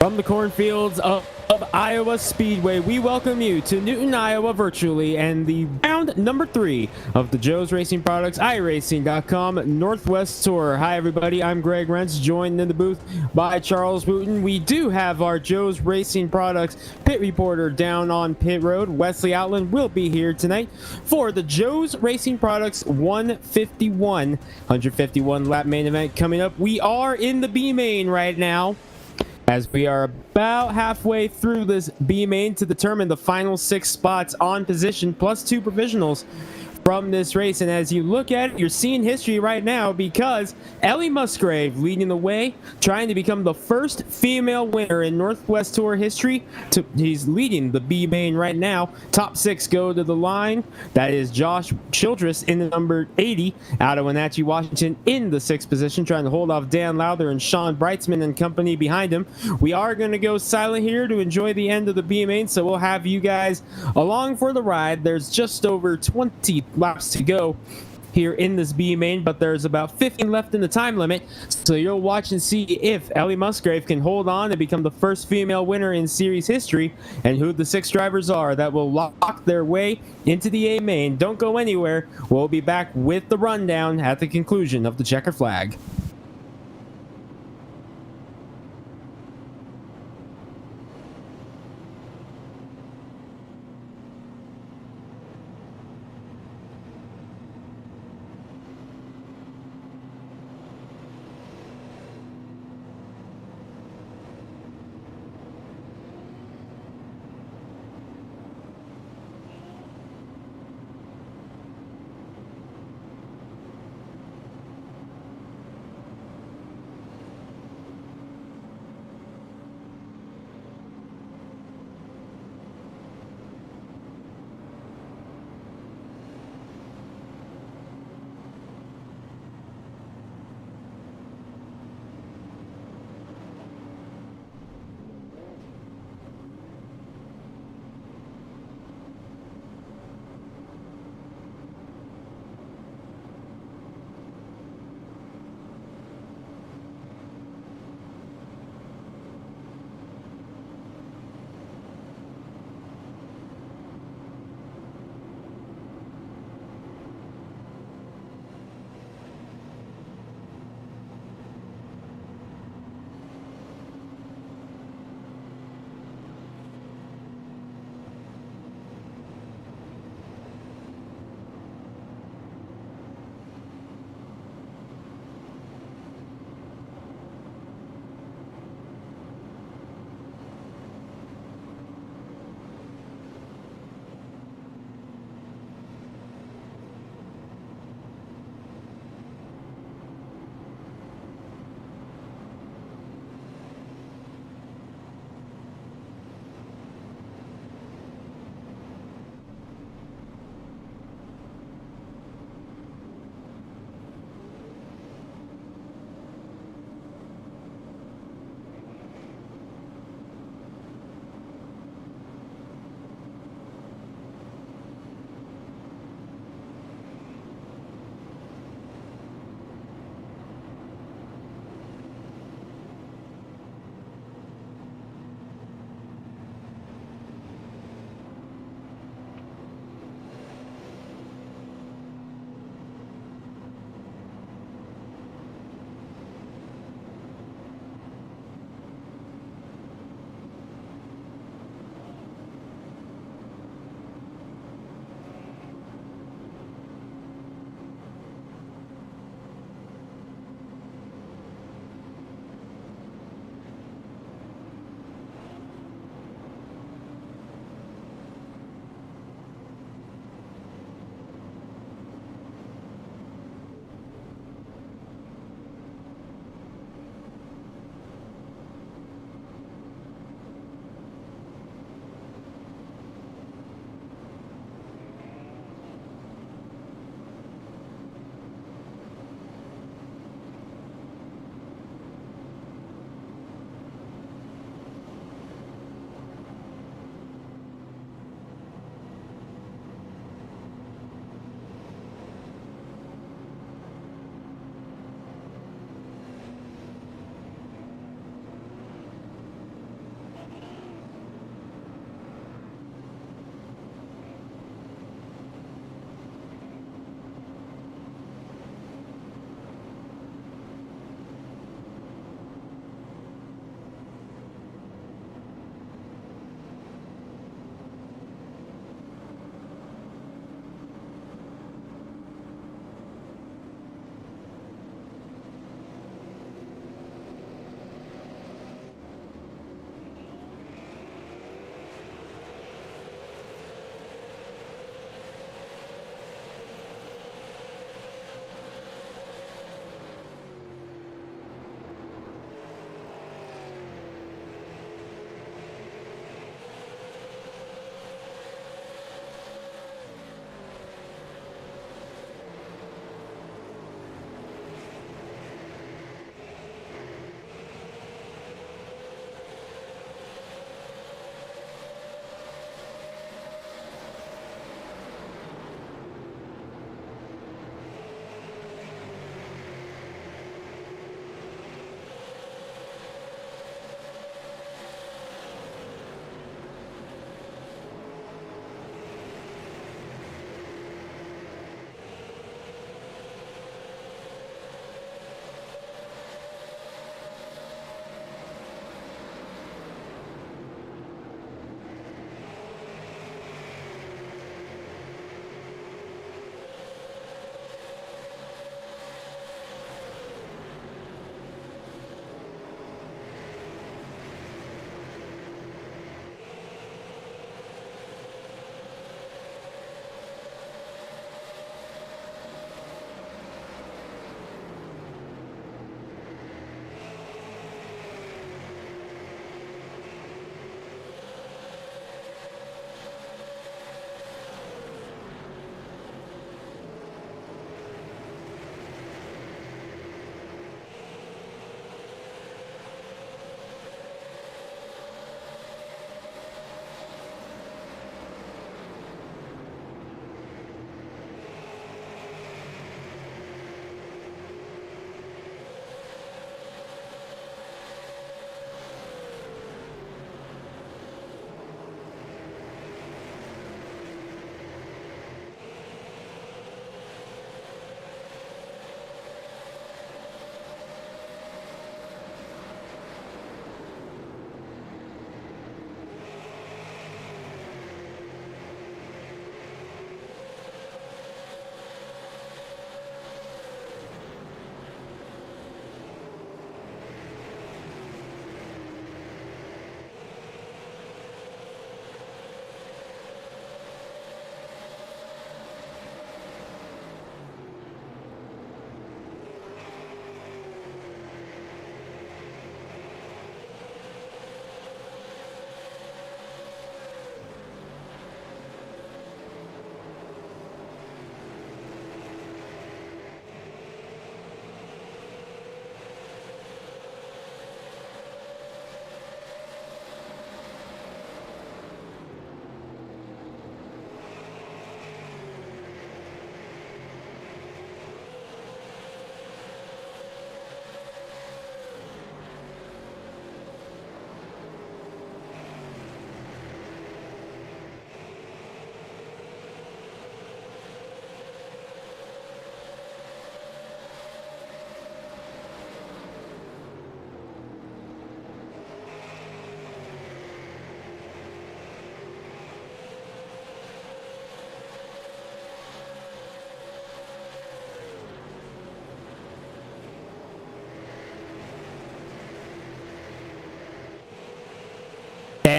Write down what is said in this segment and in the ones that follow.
From the cornfields of Iowa Speedway, we welcome you to Newton, Iowa virtually and the round number 3 of the Joe's Racing Products iRacing.com Northwest Tour. Hi everybody, I'm Greg Rentz, joined in the booth by Charles Wooten. We do have our Joe's Racing Products pit reporter down on pit road. Wesley Outland will be here tonight for the Joe's Racing Products 151 lap main event coming up. We are in the B main right now, as we are about halfway through this B main to determine the final 6 spots on position plus 2 provisionals from this race. And as you look at it, you're seeing history right now, because Ellie Musgrave leading the way, trying to become the first female winner in Northwest Tour history. He's leading the B main right now. Top 6 go to the line. That is Josh Childress in the number 80 out of Wenatchee, Washington, in the 6th position, trying to hold off Dan Lowther and Sean Brightsman and company behind him. We are going to go silent here to enjoy the end of the B main, so we'll have you guys along for the ride. There's just over 20 laps to go here in this B main, but there's about 15 left in the time limit, so you'll watch and see if Ellie Musgrave can hold on and become the first female winner in series history, and who the 6 drivers are that will lock their way into the A main. Don't go anywhere. We'll be back with the rundown at the conclusion of the checker flag.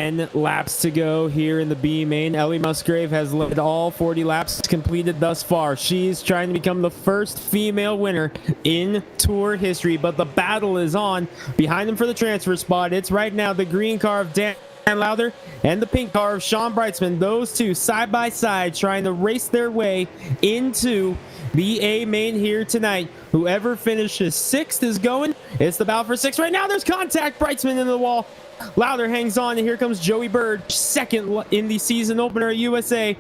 10 laps to go here in the B main. Ellie Musgrave has led all 40 laps completed thus far. She's trying to become the first female winner in Tour history, but the battle is on. Behind them for the transfer spot, it's right now the green car of Dan Lowther and the pink car of Sean Brightsman. Those two side by side trying to race their way into the A main here tonight. Whoever finishes sixth is going. It's the battle for sixth right now. There's contact. Brightsman into the wall. Lowther hangs on, and here comes Joey Bird, second in the season opener at USA.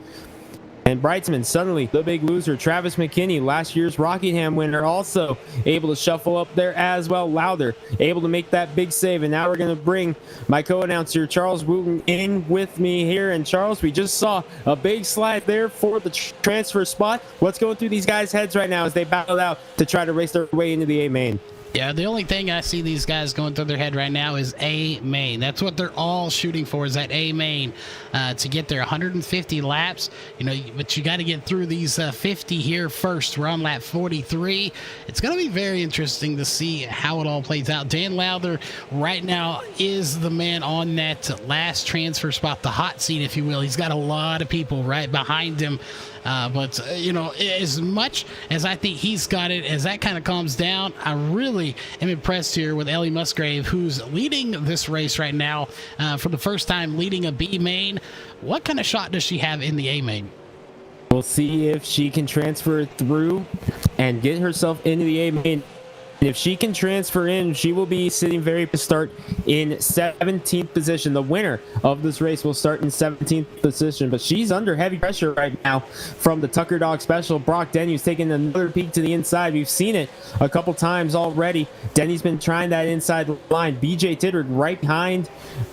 And Brightsman, suddenly the big loser. Travis McKinney, last year's Rockingham winner, also able to shuffle up there as well. Lowther able to make that big save. And now we're going to bring my co-announcer Charles Wooten in with me here. And Charles, we just saw a big slide there for the transfer spot. What's going through these guys' heads right now as they battle out to try to race their way into the A main? Yeah, the only thing I see these guys going through their head right now is A main. That's what they're all shooting for, is that A main to get their 150 laps. You know, but you got to get through these 50 here first. We're on lap 43. It's going to be very interesting to see how it all plays out. Dan Lowther right now is the man on that last transfer spot, the hot seat, if you will. He's got a lot of people right behind him. But you know, as much as I think he's got it, as that kind of calms down, I really am impressed here with Ellie Musgrave, who's leading this race right now for the first time, leading a B main. What kind of shot does she have in the A main? We'll see if she can transfer through and get herself into the A main. If she can transfer in, she will be sitting very to start in 17th position. The winner of this race will start in 17th position, but she's under heavy pressure right now from the Tucker Dog Special. Brock Denny's taking another peek to the inside. We've seen it a couple times already. Denny's been trying that inside line. BJ Tittard right behind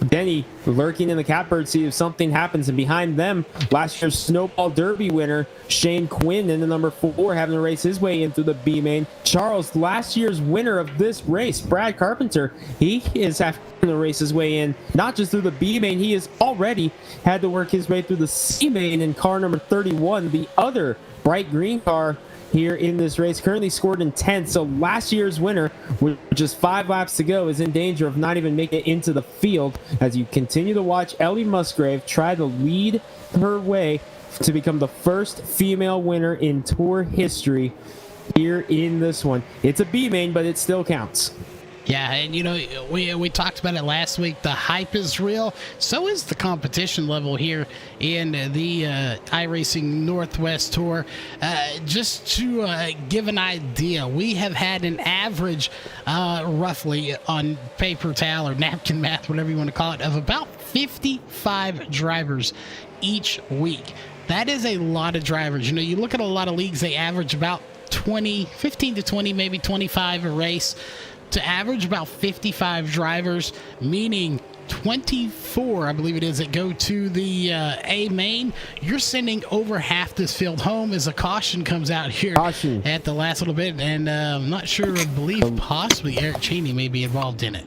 Denny, lurking in the catbird seat if something happens. And behind them, last year's Snowball Derby winner Shane Quinn in the number 4, having to race his way into the B main. Charles, last year's winner of this race, Brad Carpenter, he is having to race his way in, not just through the B main, he has already had to work his way through the C main in car number 31, the other bright green car here in this race, currently scored in 10th. So last year's winner, with just 5 laps to go, is in danger of not even making it into the field as you continue to watch Ellie Musgrave try to lead her way to become the first female winner in Tour history here in this one. It's a B main, but it still counts. Yeah, and you know, we talked about it last week. The hype is real. So is the competition level here in the iRacing Northwest Tour. Just to give an idea, we have had an average, roughly on paper towel or napkin math, whatever you want to call it, of about 55 drivers each week. That is a lot of drivers. You know, you look at a lot of leagues, they average about 15 to 20, maybe 25 a race. To average about 55 drivers, meaning 24, I believe it is, that go to the A main, you're sending over half this field home as a caution comes out here at the last little bit. And I'm not sure, I believe possibly Eric Cheney may be involved in it.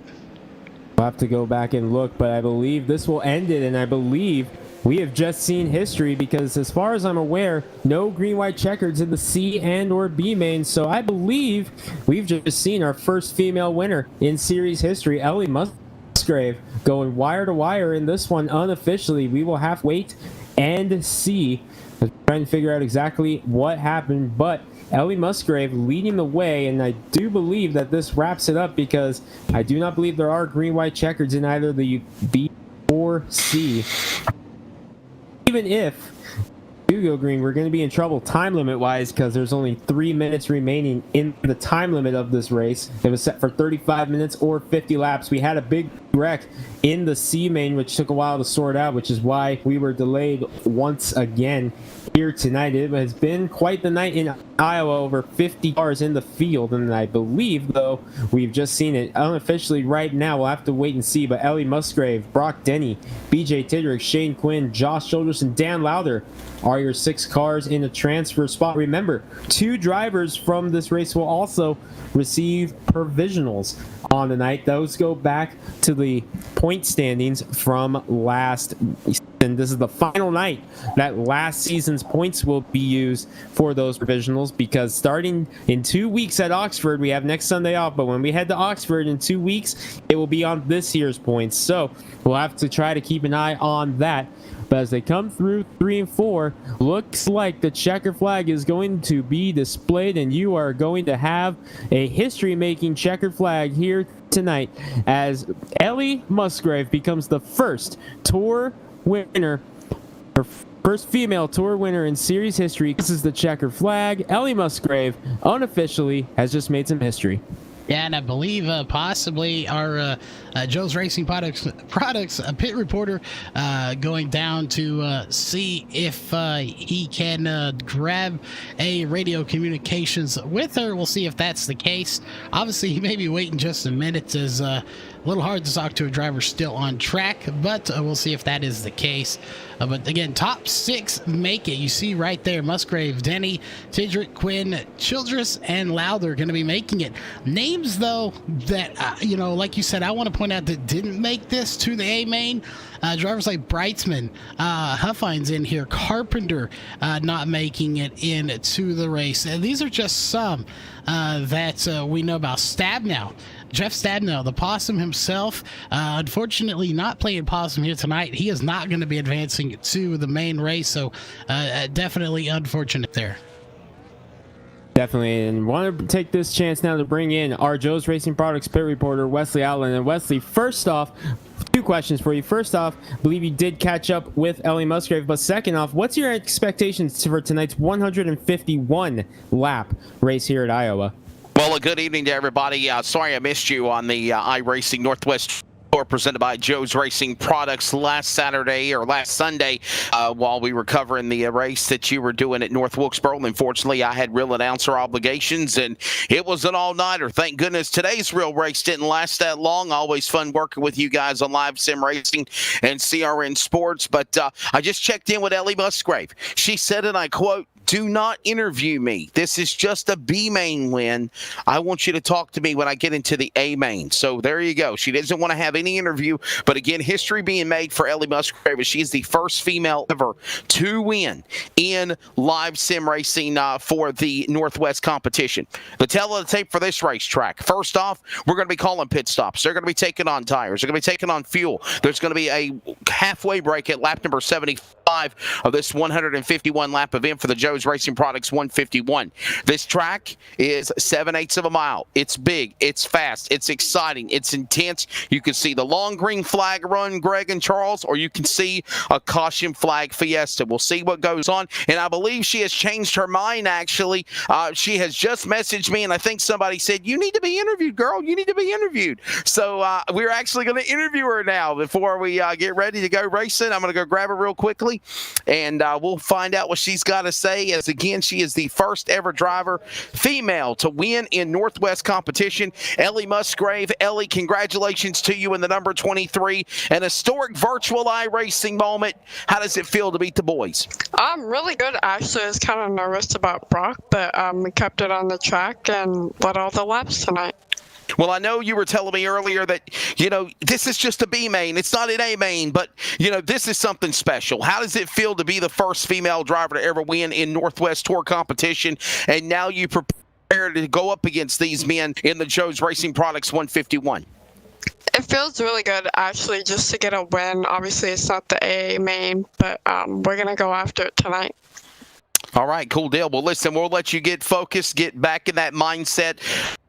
We'll have to go back and look, but I believe this will end it, and I believe we have just seen history, because as far as I'm aware, no green-white checkers in the C and or B main. So I believe we've just seen our first female winner in series history, Ellie Musgrave, going wire to wire in this one unofficially. We will have to wait and see. I'm trying to figure out exactly what happened, but Ellie Musgrave leading the way, and I do believe that this wraps it up, because I do not believe there are green-white checkers in either the B or C. Even if you go green, we're going to be in trouble time limit wise, because there's only 3 minutes remaining in the time limit of this race. It was set for 35 minutes or 50 laps. We had a big wreck in the C main, which took a while to sort out, which is why we were delayed once again here tonight. It has been quite the night in Iowa, over 50 cars in the field, and I believe, though, we've just seen it unofficially right now. We'll have to wait and see, but Ellie Musgrave, Brock Denny, BJ Tidderick, Shane Quinn, Josh Childress, and Dan Lowther are your 6 cars in a transfer spot. Remember, 2 drivers from this race will also receive provisionals on the night. Those go back to the the point standings from last, and this is the final night that last season's points will be used for those provisionals, because starting in 2 weeks at Oxford, we have next Sunday off, but when we head to Oxford in 2 weeks, it will be on this year's points. So we'll have to try to keep an eye on that. But as they come through 3 and 4, looks like the checker flag is going to be displayed, and you are going to have a history-making checkered flag here tonight as Ellie Musgrave becomes the first tour winner, her first female tour winner in series history. This is the checkered flag. Ellie Musgrave unofficially has just made some history. Yeah, and I believe possibly our Joe's Racing Products pit reporter going down to see if he can grab a radio communications with her. We'll see if that's the case. Obviously, he may be waiting just a minute, as a little hard to talk to a driver still on track, but we'll see if that is the case. But again, top 6 make it. You see right there, Musgrave, Denny, Tidrick, Quinn, Childress, and Lowther going to be making it. Names, though, that, like you said, I want to point out that didn't make this to the A-Main. Drivers like Brightsman, Huffine's in here, Carpenter not making it into the race. And these are just some that we know about. Stabnow. Jeff Stabnow, the Possum himself, unfortunately not playing Possum here tonight. He is not going to be advancing to the main race, so definitely unfortunate there. Definitely, and want to take this chance now to bring in our Joe's Racing Products pit reporter, Wesley Outland. And Wesley, first off, 2 questions for you. First off, I believe you did catch up with Ellie Musgrave, but second off, what's your expectations for tonight's 151 lap race here at Iowa? Well, a good evening to everybody. Sorry I missed you on the iRacing Northwest Tour presented by Joe's Racing Products last Saturday or last Sunday while we were covering the race that you were doing at North Wilkesboro. Unfortunately, I had real announcer obligations, and it was an all-nighter. Thank goodness today's real race didn't last that long. Always fun working with you guys on Live Sim Racing and CRN Sports. But I just checked in with Ellie Musgrave. She said, and I quote, "Do not interview me. This is just a B main win. I want you to talk to me when I get into the A main." So there you go. She doesn't want to have any interview. But again, history being made for Ellie Musgrave. She is the first female ever to win in live sim racing for the Northwest competition. The tale of the tape for this racetrack. First off, we're going to be calling pit stops. They're going to be taking on tires. They're going to be taking on fuel. There's going to be a halfway break at lap number 75 of this 151 lap event for the Joe's Racing Products 151. This track is 7/8 of a mile. It's big, it's fast, it's exciting, it's intense. You can see the long green flag run, Greg and Charles, or you can see a caution flag Fiesta. We'll see what goes on, and I believe she has changed her mind, actually. She has just messaged me, and I think somebody said, "You need to be interviewed, girl. You need to be interviewed." So we're actually going to interview her now before we get ready to go racing. I'm going to go grab her real quickly, and we'll find out what she's got to say, as again, she is the first ever driver, female, to win in Northwest competition. Ellie Musgrave. Ellie, congratulations to you in the number 23, an historic virtual iRacing moment. How does it feel to beat the boys? Really good, actually. I was kind of nervous about Brock, but we kept it on the track and led all the laps tonight. Well, I know you were telling me earlier that, this is just a B main. It's not an A main, but, this is something special. How does it feel to be the first female driver to ever win in Northwest Tour competition? And now you prepare to go up against these men in the Joe's Racing Products 151. It feels really good, actually, just to get a win. Obviously, it's not the A main, but we're going to go after it tonight. All right, cool deal. Well, listen, we'll let you get focused, get back in that mindset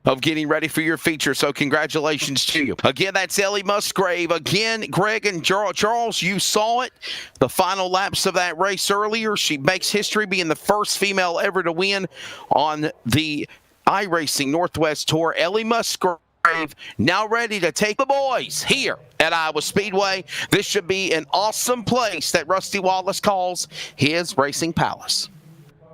of getting ready for your feature. So congratulations to you. Again, that's Ellie Musgrave. Again, Greg and Charles, you saw it. The final laps of that race earlier. She makes history being the first female ever to win on the iRacing Northwest Tour. Ellie Musgrave now ready to take the boys here at Iowa Speedway. This should be an awesome place that Rusty Wallace calls his Racing Palace.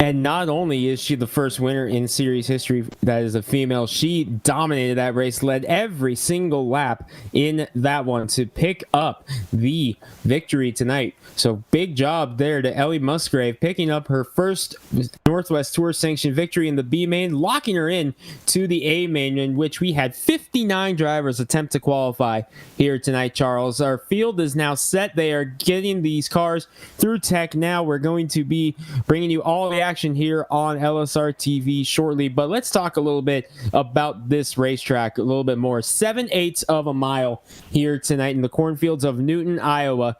And not only is she the first winner in series history that is a female, she dominated that race, led every single lap in that one to pick up the victory tonight. So big job there to Ellie Musgrave, picking up her first Northwest Tour sanctioned victory in the B main, locking her in to the A main, in which we had 59 drivers attempt to qualify here tonight, Charles. Our field is now set. They are getting these cars through tech now. We're going to be bringing you all the action here on LSR TV shortly, but let's talk a little bit about this racetrack a little bit more. 7/8 of a mile here tonight in the cornfields of Newton, Iowa.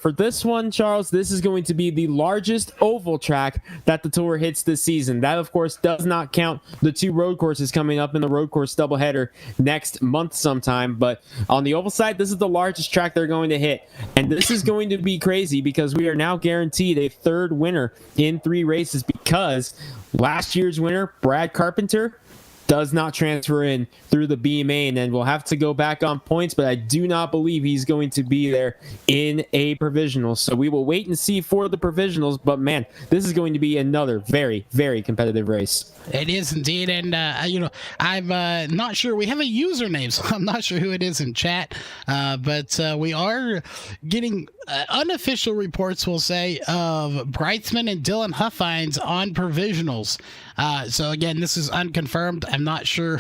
For this one, Charles, this is going to be the largest oval track that the Tour hits this season. That, of course, does not count the 2 road courses coming up in the road course doubleheader next month sometime. But on the oval side, this is the largest track they're going to hit. And this is going to be crazy because we are now guaranteed a 3rd winner in 3 races, because last year's winner, Brad Carpenter, does not transfer in through the B main and will have to go back on points, but I do not believe he's going to be there in a provisional. So we will wait and see for the provisionals, but man, this is going to be another very, very competitive race. It is indeed, and I'm not sure. We have a username, so I'm not sure who it is in chat, but we are getting unofficial reports, we'll say, of Breitzman and Dylan Huffines on provisionals. So again, this is unconfirmed. I'm not sure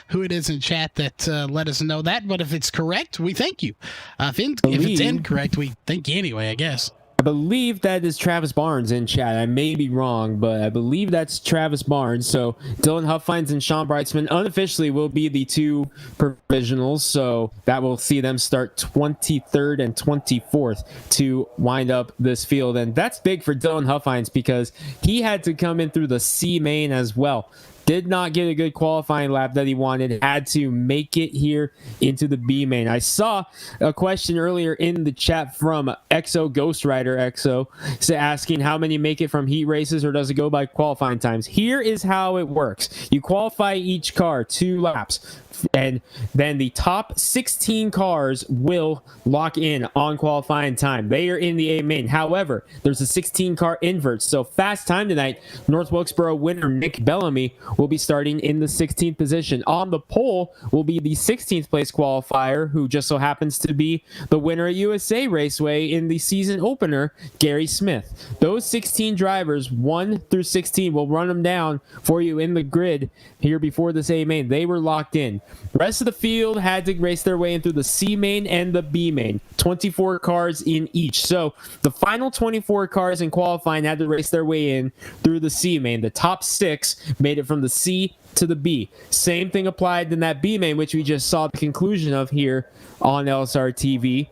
who it is in chat that let us know that, but if it's correct, we thank you. If it's incorrect, we thank you anyway, I guess. I believe that is Travis Barnes in chat. I may be wrong, but I believe that's Travis Barnes. So Dylan Huffines and Sean Breitzman unofficially will be the 2 provisionals. So that will see them start 23rd and 24th to wind up this field. And that's big for Dylan Huffines because he had to come in through the C main as well. Did not get a good qualifying lap that he wanted. Had to make it here into the B main. I saw a question earlier in the chat from XO Ghost Rider XO asking how many make it from heat races or does it go by qualifying times. Here is how it works. You qualify each car 2 laps. And then the top 16 cars will lock in on qualifying time. They are in the A main. However, there's a 16-car invert. So fast time tonight, North Wilkesboro winner Nick Bellamy will be starting in the 16th position. On the pole will be the 16th place qualifier, who just so happens to be the winner at USA Raceway in the season opener, Gary Smith. Those 16 drivers, 1 through 16, will run them down for you in the grid here before this A main. They were locked in. The rest of the field had to race their way in through the C main and the B main. 24 cars in each. So the final 24 cars in qualifying had to race their way in through the C main. The top 6 made it from the C to the B. Same thing applied in that B main, which we just saw the conclusion of here on LSR TV.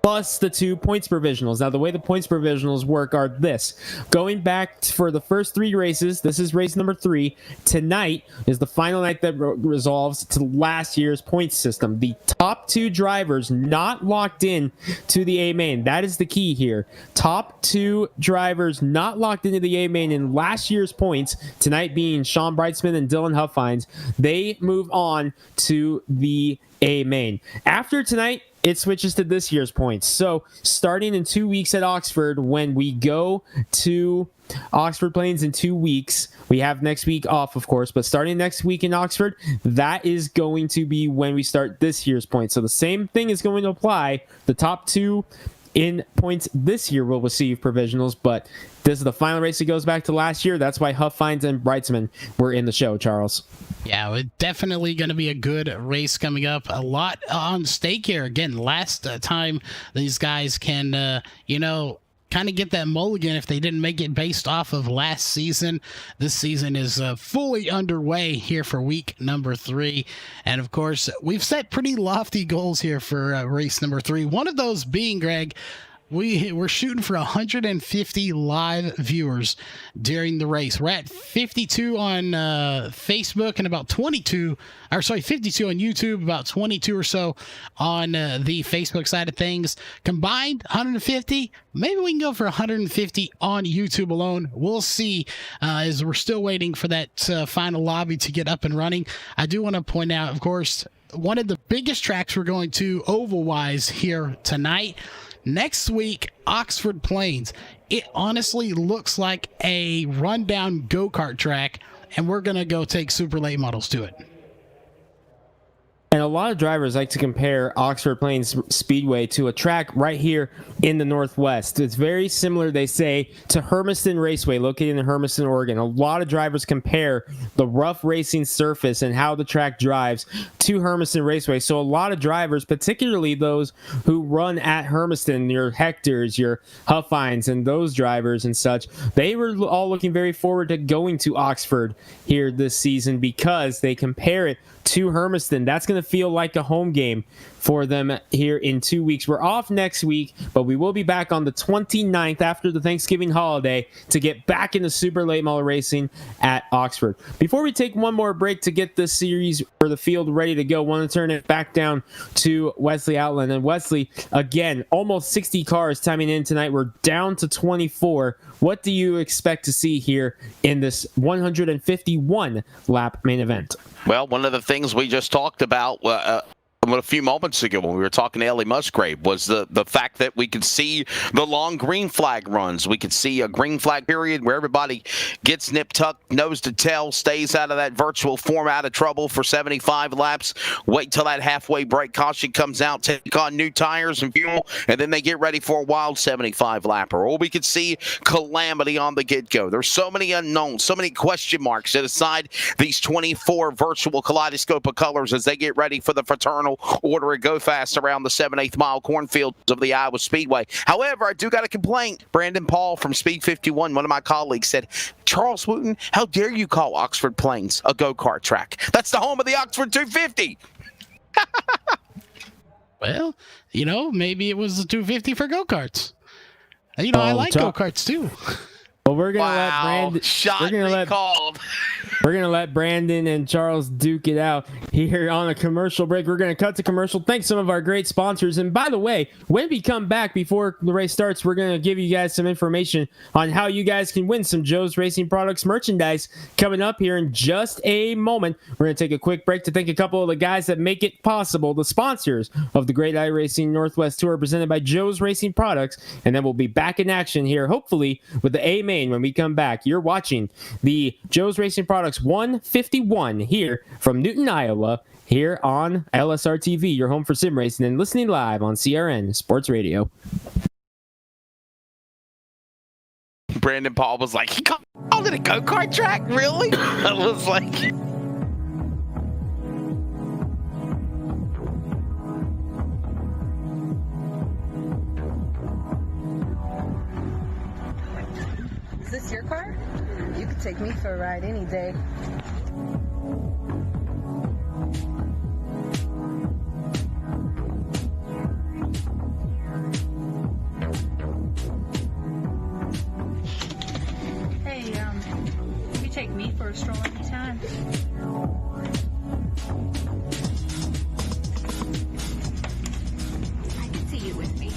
Plus the 2 points provisionals. Now, the way the points provisionals work are this. Going back for the first 3 races, this is race number 3. Tonight is the final night that resolves to last year's points system. The top 2 drivers not locked in to the A main. That is the key here. Top 2 drivers not locked into the A main in last year's points, tonight being Sean Breitzman and Dylan Huffines, they move on to the A main. After tonight, it switches to this year's points. So starting in 2 weeks at Oxford, when we go to Oxford Plains in 2 weeks, we have next week off, of course, but starting next week in Oxford, that is going to be when we start this year's points. So the same thing is going to apply. The top 2 in points this year will receive provisionals, but this is the final race that goes back to last year. That's why Huffines and Breitzman were in the show, Charles. Yeah, it's definitely going to be a good race coming up. A lot on stake here. Again, last time these guys can, kind of get that mulligan if they didn't make it based off of last season. This season is fully underway here for week number 3. And of course, we've set pretty lofty goals here for race number 3. One of those being, Greg, we're shooting for 150 live viewers during the race. We're at 52 on Facebook and about 52 on YouTube, about 22 or so on the Facebook side of things. Combined 150, maybe we can go for 150 on YouTube alone. We'll see, as we're still waiting for that final lobby to get up and running. I do want to point out, of course, one of the biggest tracks we're going to oval-wise here tonight. Next week, Oxford Plains. it honestly looks like a rundown go-kart track, and we're going to go take super late models to it. And a lot of drivers like to compare Oxford Plains Speedway to a track right here in the Northwest. It's very similar, they say, to Hermiston Raceway, located in Hermiston, Oregon. A lot of drivers compare the rough racing surface and how the track drives to Hermiston Raceway. So a lot of drivers, particularly those who run at Hermiston, your Hectors, your Huffines, and those drivers and such, they were all looking very forward to going to Oxford here this season because they compare it to Hermiston. That's going to feel like a home game for them here in 2 weeks. We're off next week, but we will be back on the 29th after the Thanksgiving holiday to get back into super late model racing at Oxford. Before we take one more break to get this series or the field ready to go, I want to turn it back down to Wesley Outland. And Wesley, again, almost 60 cars timing in tonight. We're down to 24. What do you expect to see here in this 151 lap main event? Well, one of the things we just talked about a few moments ago when we were talking to Ellie Musgrave was the fact that we could see the long green flag runs. We could see a green flag period where everybody gets nip tucked, nose to tail, stays out of that virtual form, out of trouble for 75 laps, wait till that halfway break caution comes out, take on new tires and fuel, and then they get ready for a wild 75 lapper. Or we could see calamity on the get-go. There's so many unknowns, so many question marks set aside these 24 virtual kaleidoscope of colors as they get ready for the fraternal order to go fast around the 7/8 mile cornfields of the Iowa Speedway. However, I do got a complaint. Brandon Paul from Speed 51, one of my colleagues, said, Charles Wooten, how dare you call Oxford Plains a go-kart track? That's the home of the Oxford 250. Well, maybe it was the 250 for go-karts. I like go-karts too. Well, we're gonna let Brandon. We're gonna let Brandon and Charles duke it out here on a commercial break. We're gonna cut to commercial. Thanks some of our great sponsors. And by the way, when we come back before the race starts, we're gonna give you guys some information on how you guys can win some Joe's Racing Products merchandise coming up here in just a moment. We're gonna take a quick break to thank a couple of the guys that make it possible, the sponsors of the Great iRacing Northwest Tour presented by Joe's Racing Products, and then we'll be back in action here, hopefully with the A main when we come back. You're watching the Joe's Racing Products 151 here from Newton, Iowa, here on LSR TV, your home for sim racing, and listening live on CRN Sports Radio. Brandon Paul was like, he called it a go-kart track? Really? I was like... Is this your car? You could take me for a ride any day. Hey, you take me for a stroll anytime. I can see you with me.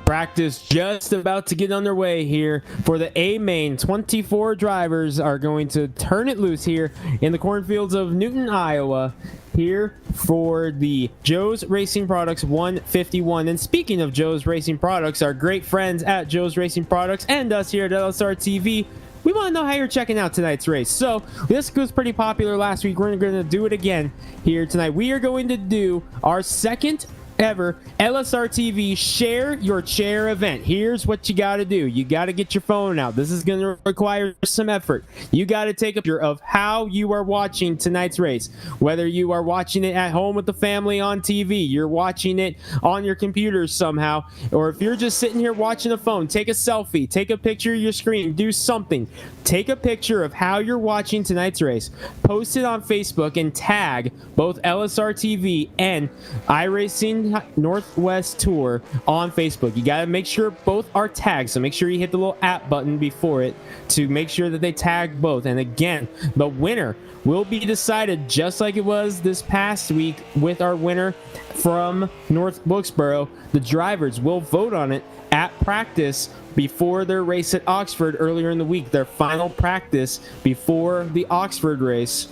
Practice just about to get underway here for the A main. 24 drivers are going to turn it loose here in the cornfields of Newton, Iowa, here for the Joe's Racing Products 151. And speaking of Joe's Racing Products, our great friends at Joe's Racing Products and us here at LSR TV, we want to know how you're checking out tonight's race. So this was pretty popular last week. We're going to do it again here tonight. We are going to do our second ever LSR TV Share Your Chair event. Here's what you got to do. You got to get your phone out. This is going to require some effort. You got to take a picture of how you are watching tonight's race. Whether you are watching it at home with the family on TV, you're watching it on your computer somehow, or if you're just sitting here watching a phone, take a selfie, take a picture of your screen, do something. Take a picture of how you're watching tonight's race, post it on Facebook, and tag both LSR TV and iRacing Northwest Tour on Facebook. You got to make sure both are tagged, so make sure you hit the little app button before it to make sure that they tag both. And again, the winner will be decided just like it was this past week with our winner from North Wilkesboro. The drivers will vote on it at practice before their race at Oxford earlier in the week, their final practice before the Oxford race,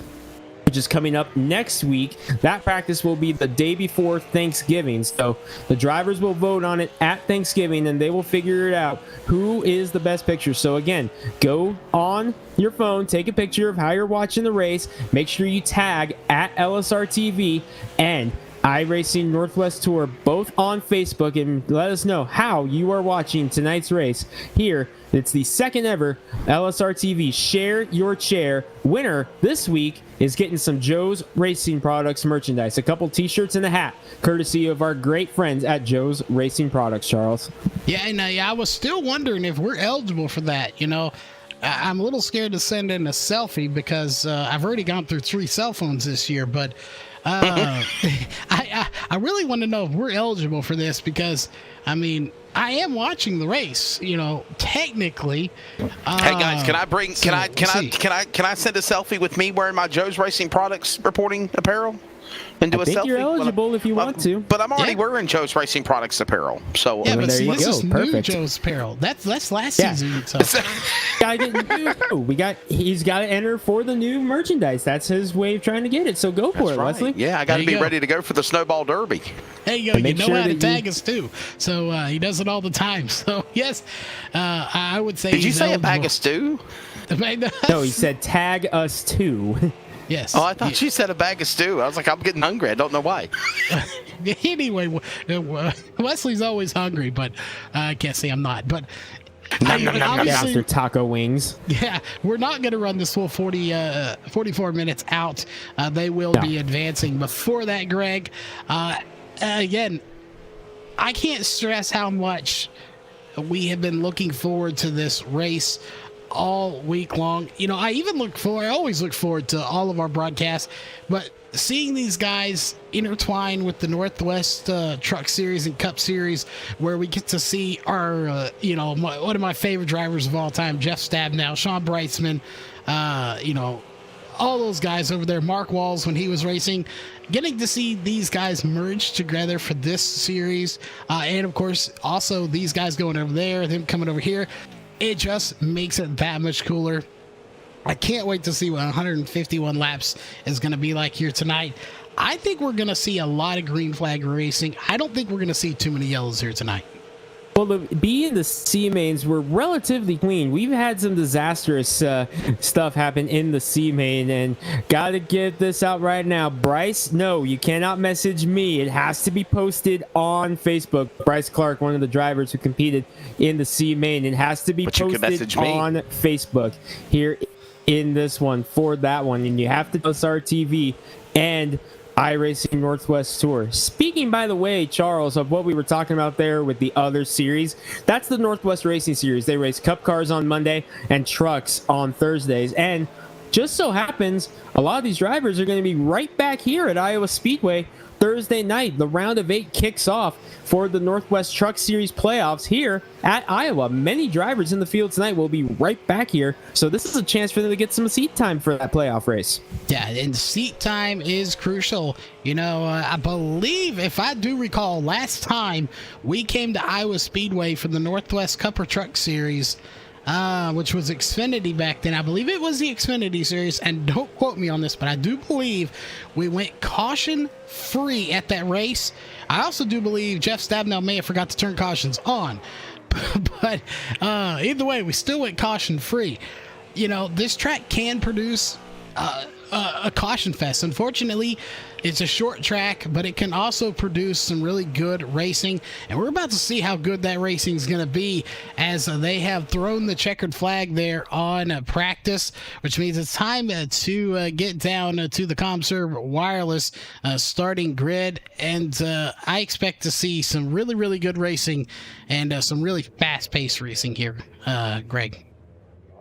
which is coming up next week. That practice will be the day before Thanksgiving. So the drivers will vote on it at Thanksgiving, and they will figure it out who is the best picture. So again, go on your phone, take a picture of how you're watching the race, make sure you tag at LSR TV and iRacing Northwest Tour both on Facebook, and let us know how you are watching tonight's race here. It's the second ever LSR TV Share Your Chair. Winner this week is getting some Joe's Racing Products merchandise, a couple t-shirts and a hat, courtesy of our great friends at Joe's Racing Products, Charles. Yeah, and I was still wondering if we're eligible for that. You know, I'm a little scared to send in a selfie because I've already gone through 3 cell phones this year, but I really want to know if we're eligible for this because, I mean, I am watching the race, you know, technically. Hey guys, can I send a selfie with me wearing my Joe's Racing Products reporting apparel? And do I a think selfie? you're eligible if you want to. But I'm already wearing Joe's Racing Products apparel. So yeah, but there see, you this go. is new Perfect. Joe's apparel. That's last Yeah. season. So. Guy didn't do. He's got to enter for the new merchandise. That's his way of trying to get it. So go for it, right. Leslie. Yeah, I got to be ready to go for the Snowball Derby. There you go. You make know sure how to that tag us too. So he does it all the time. So yes, I would say. Did you he's say a bag eligible. of stew? No, he said tag us too. Yes. Oh, I thought you said a bag of stew. I was like, I'm getting hungry. I don't know why. Anyway, Wesley's always hungry, but I can't say I'm not. But After taco wings. yeah, we're not going to run this full 44 minutes out. They will be advancing. Before that, Greg, again, I can't stress how much we have been looking forward to this race all week long. You know, I always look forward to all of our broadcasts, but seeing these guys intertwine with the Northwest Truck Series and Cup Series, where we get to see our, one of my favorite drivers of all time, Jeff Stabnow, Sean Breitzman, all those guys over there, Mark Walls when he was racing, getting to see these guys merge together for this series, and of course also these guys going over there, them coming over here, it just makes it that much cooler. I can't wait to see what 151 laps is going to be like here tonight. I think we're going to see a lot of green flag racing. I don't think we're going to see too many yellows here tonight. Well, the B and the C mains were relatively clean. We've had some disastrous stuff happen in the C main, and got to get this out right now. Bryce, no, you cannot message me. It has to be posted on Facebook. Bryce Clark, one of the drivers who competed in the C main, it has to be posted on Facebook here in this one for that one, and you have to LSR TV and iRacing Northwest Tour. Speaking, by the way, Charles, of what we were talking about there with the other series, that's the Northwest Racing Series. They race Cup cars on Monday and trucks on Thursdays. And just so happens, a lot of these drivers are going to be right back here at Iowa Speedway Thursday night, the round of 8 kicks off for the Northwest Truck Series playoffs here at Iowa. Many drivers in the field tonight will be right back here, so this is a chance for them to get some seat time for that playoff race. Yeah, and seat time is crucial. You know, I believe, if I do recall, last time we came to Iowa Speedway for the Northwest Cup Truck Series, which was Xfinity back then. I believe it was the Xfinity Series, and don't quote me on this, but I do believe we went caution-free at that race. I also do believe Jeff Stabnow may have forgot to turn cautions on, but either way, we still went caution-free. You know, this track can produce a caution fest. Unfortunately, it's a short track, but it can also produce some really good racing, and we're about to see how good that racing is going to be, as they have thrown the checkered flag there on practice, which means it's time to get down to the ComServe Wireless starting grid, and I expect to see some really good racing and some really fast-paced racing here, Greg.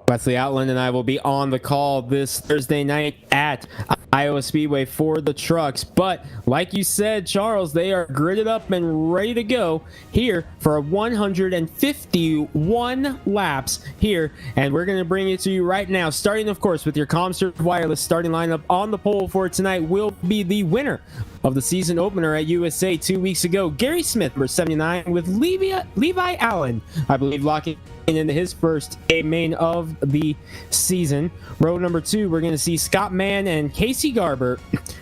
Wesley Outland and I will be on the call this Thursday night at Iowa Speedway for the trucks. But like you said, Charles, they are gridded up and ready to go here for 151 laps here. And we're going to bring it to you right now, starting, of course, with your ComServe Wireless starting lineup. On the pole for tonight will be the winner of the season opener at USA 2 weeks ago, Gary Smith, number 79, with Levi Allen, I believe, locking into his first A main of the season. Row number 2, we're going to see Scott Mann and Casey Garber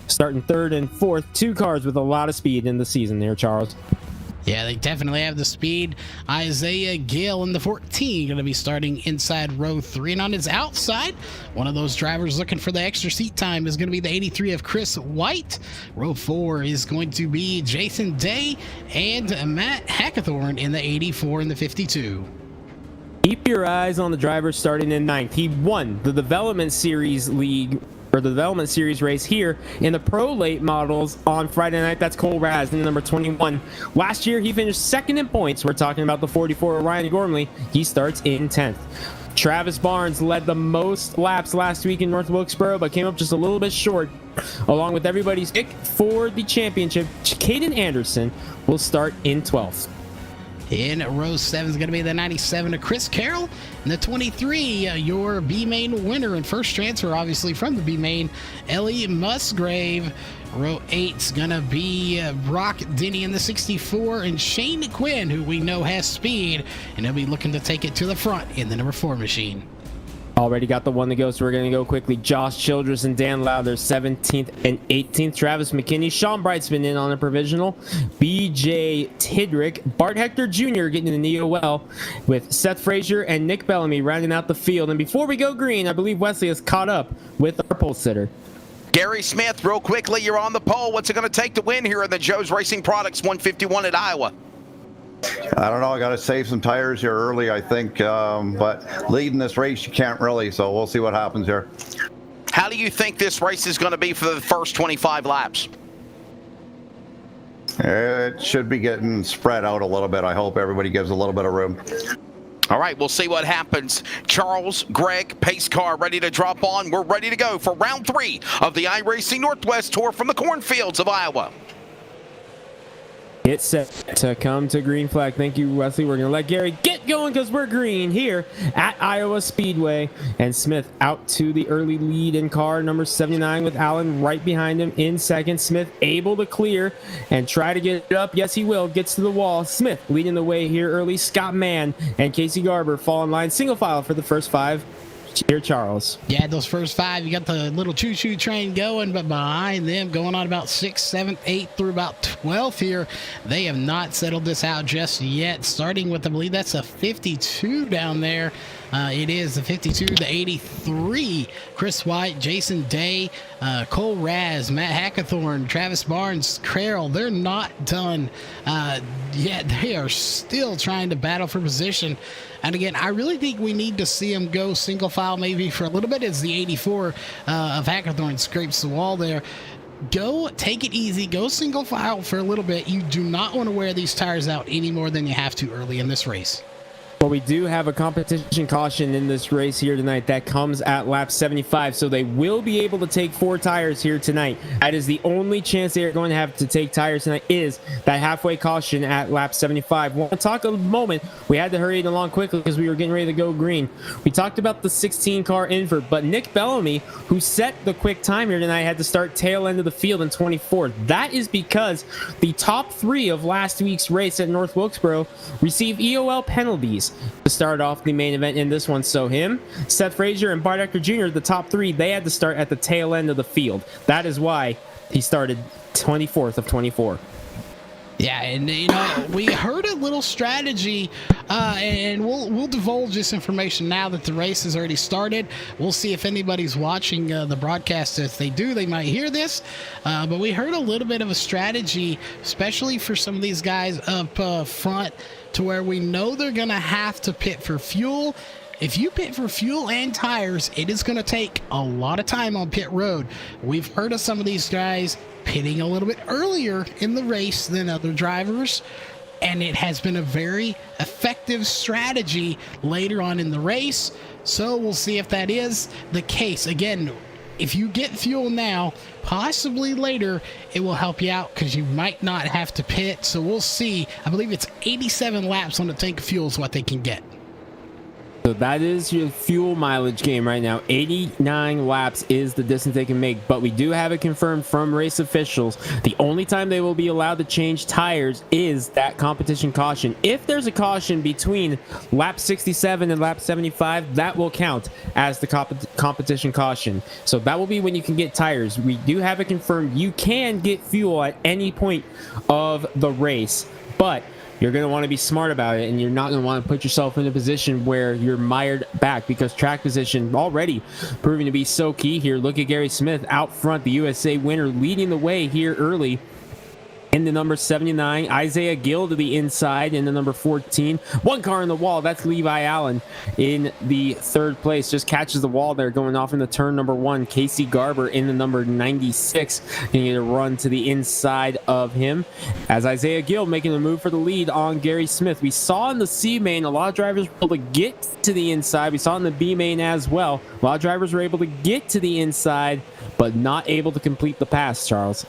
starting 3rd and 4th. 2 cars with a lot of speed in the season there, Charles. Yeah, they definitely have the speed. Isaiah Gale in the 14 going to be starting inside row 3. And on his outside, one of those drivers looking for the extra seat time is going to be the 83 of Chris White. Row 4 is going to be Jason Day and Matt Hackathorn in the 84 and the 52. Keep your eyes on the driver starting in 9th. He won the Development Series League, or the Development Series race here in the Pro Late Models on Friday night. That's Cole Raz in number 21. Last year, he finished 2nd in points. We're talking about the 44 Ryan Gormley. He starts in 10th. Travis Barnes led the most laps last week in North Wilkesboro, but came up just a little bit short. Along with everybody's pick for the championship, Caden Anderson will start in 12th. In row 7 is going to be the 97 of Chris Carroll. And the 23, your B-Main winner and first transfer, obviously, from the B-Main, Ellie Musgrave. Row 8 is going to be Brock Denny in the 64, and Shane Quinn, who we know has speed, and he'll be looking to take it to the front in the number 4 machine. Already got the one to go, so we're going to go quickly. Josh Childress and Dan Lowther, 17th and 18th. Travis McKinney, Sean Brightsman in on a provisional. BJ Tidrick, Bart Hector Jr. getting in the NEOL, with Seth Frazier and Nick Bellamy rounding out the field. And before we go green, I believe Wesley has caught up with our pole sitter. Gary Smith, real quickly, you're on the pole. What's it going to take to win here in the Joe's Racing Products 151 at Iowa? I don't know. I got to save some tires here early, I think. But leading this race, you can't really. So we'll see what happens here. How do you think this race is going to be for the first 25 laps? It should be getting spread out a little bit. I hope everybody gives a little bit of room. All right, we'll see what happens. Charles, Greg, pace car ready to drop on. We're ready to go for round 3 of the iRacing Northwest Tour from the cornfields of Iowa. It's set to come to green flag. Thank you, Wesley. We're going to let Gary get going because we're green here at Iowa Speedway. And Smith out to the early lead in car number 79 with Allen right behind him in second. Smith able to clear and try to get it up. Yes, he will. Gets to the wall. Smith leading the way here early. Scott Mann and Casey Garber fall in line. Single file for the first 5. Here, Charles. Yeah, those first 5, you got the little choo-choo train going, but behind them, going on about 6th, 7th, 8th through about 12th here, they have not settled this out just yet. Starting with, I believe that's a 52 down there. It is the 52, the 83, Chris White, Jason Day, Cole Raz, Matt Hackathorn, Travis Barnes, Carroll. They're not done yet. They are still trying to battle for position. And again, I really think we need to see them go single file maybe for a little bit as the 84 of Hackathorn scrapes the wall there. Go, take it easy, go single file for a little bit. You do not want to wear these tires out any more than you have to early in this race. Well, we do have a competition caution in this race here tonight that comes at lap 75, so they will be able to take 4 tires here tonight. That is the only chance they are going to have to take tires tonight, is that halfway caution at lap 75. We'll talk a moment. We had to hurry it along quickly because we were getting ready to go green. We talked about the 16 car invert, but Nick Bellamy, who set the quick time here tonight, had to start tail end of the field in 24th. That is because the top 3 of last week's race at North Wilkesboro received EOL penalties to start off the main event in this one. So him, Seth Frazier, and Bart Ecker Jr., the top 3, they had to start at the tail end of the field. That is why he started 24th of 24. Yeah, and we heard a little strategy, and we'll divulge this information now that the race has already started. We'll see if anybody's watching the broadcast. If they do, they might hear this. But we heard a little bit of a strategy, especially for some of these guys up front, to where we know they're going to have to pit for fuel. If you pit for fuel and tires, it is going to take a lot of time on pit road. We've heard of some of these guys pitting a little bit earlier in the race than other drivers, and it has been a very effective strategy later on in the race. So we'll see if that is the case. Again, if you get fuel now, possibly later, it will help you out because you might not have to pit. So we'll see. I believe it's 87 laps on the tank of fuel is what they can get. So that is your fuel mileage game right now. 89 laps is the distance they can make, but we do have it confirmed from race officials. The only time they will be allowed to change tires is that competition caution. If there's a caution between lap 67 and lap 75, that will count as the competition caution. So that will be when you can get tires. We do have it confirmed. You can get fuel at any point of the race, but you're going to want to be smart about it, and you're not going to want to put yourself in a position where you're mired back, because track position already proving to be so key here. Look at Gary Smith out front, the USA winner, leading the way here early in the number 79. Isaiah Gill to the inside in the number 14. One car in the wall. That's Levi Allen in the 3rd place. Just catches the wall there going off into turn number 1. Casey Garber in the number 96. Getting to run to the inside of him as Isaiah Gill making a move for the lead on Gary Smith. We saw in the C main a lot of drivers were able to get to the inside. We saw in the B main as well. A lot of drivers were able to get to the inside, but not able to complete the pass, Charles.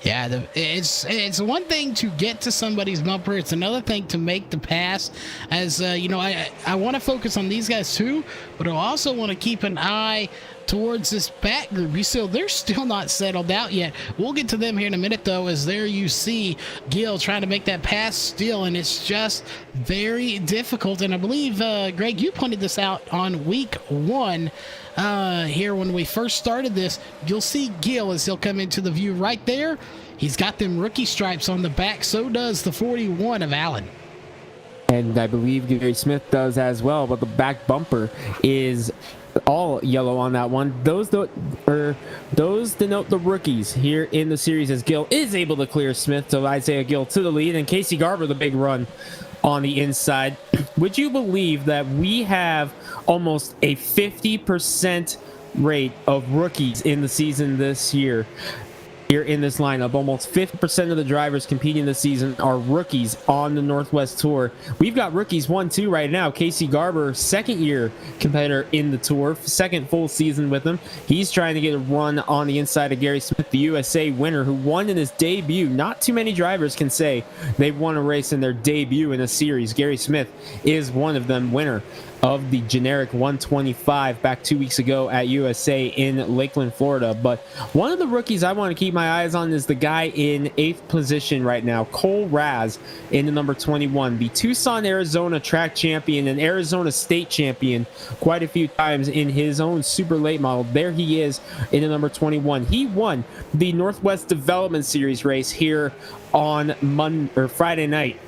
Yeah, it's one thing to get to somebody's bumper. It's another thing to make the pass. As I want to focus on these guys too, but I also want to keep an eye towards this back group. They're still not settled out yet. We'll get to them here in a minute, though, as there you see Gil trying to make that pass still, and it's just very difficult. And I believe, Greg, you pointed this out on week 1. Here when we first started this, you'll see Gil as he'll come into the view right there. He's got them rookie stripes on the back. So does the 41 of Allen. And I believe Gary Smith does as well, but the back bumper is all yellow on that one. Those denote the rookies here in the series, as Gill is able to clear Smith. So Isaiah Gill to the lead, and Casey Garber the big run on the inside. Would you believe that we have almost a 50% rate of rookies in the season this year? Here in this lineup, almost 50% of the drivers competing this season are rookies on the Northwest Tour. We've got rookies 1-2 right now. Casey Garber, 2nd year competitor in the Tour, 2nd full season with him. He's trying to get a run on the inside of Gary Smith, the USA winner, who won in his debut. Not too many drivers can say they've won a race in their debut in a series. Gary Smith is one of them, winner of the generic 125 back 2 weeks ago at USA in Lakeland, Florida. But one of the rookies I want to keep my eyes on is the guy in 8th position right now, Cole Raz, in the number 21, the Tucson, Arizona track champion and Arizona state champion quite a few times in his own super late model. There he is in the number 21. He won the Northwest Development Series race here on Friday night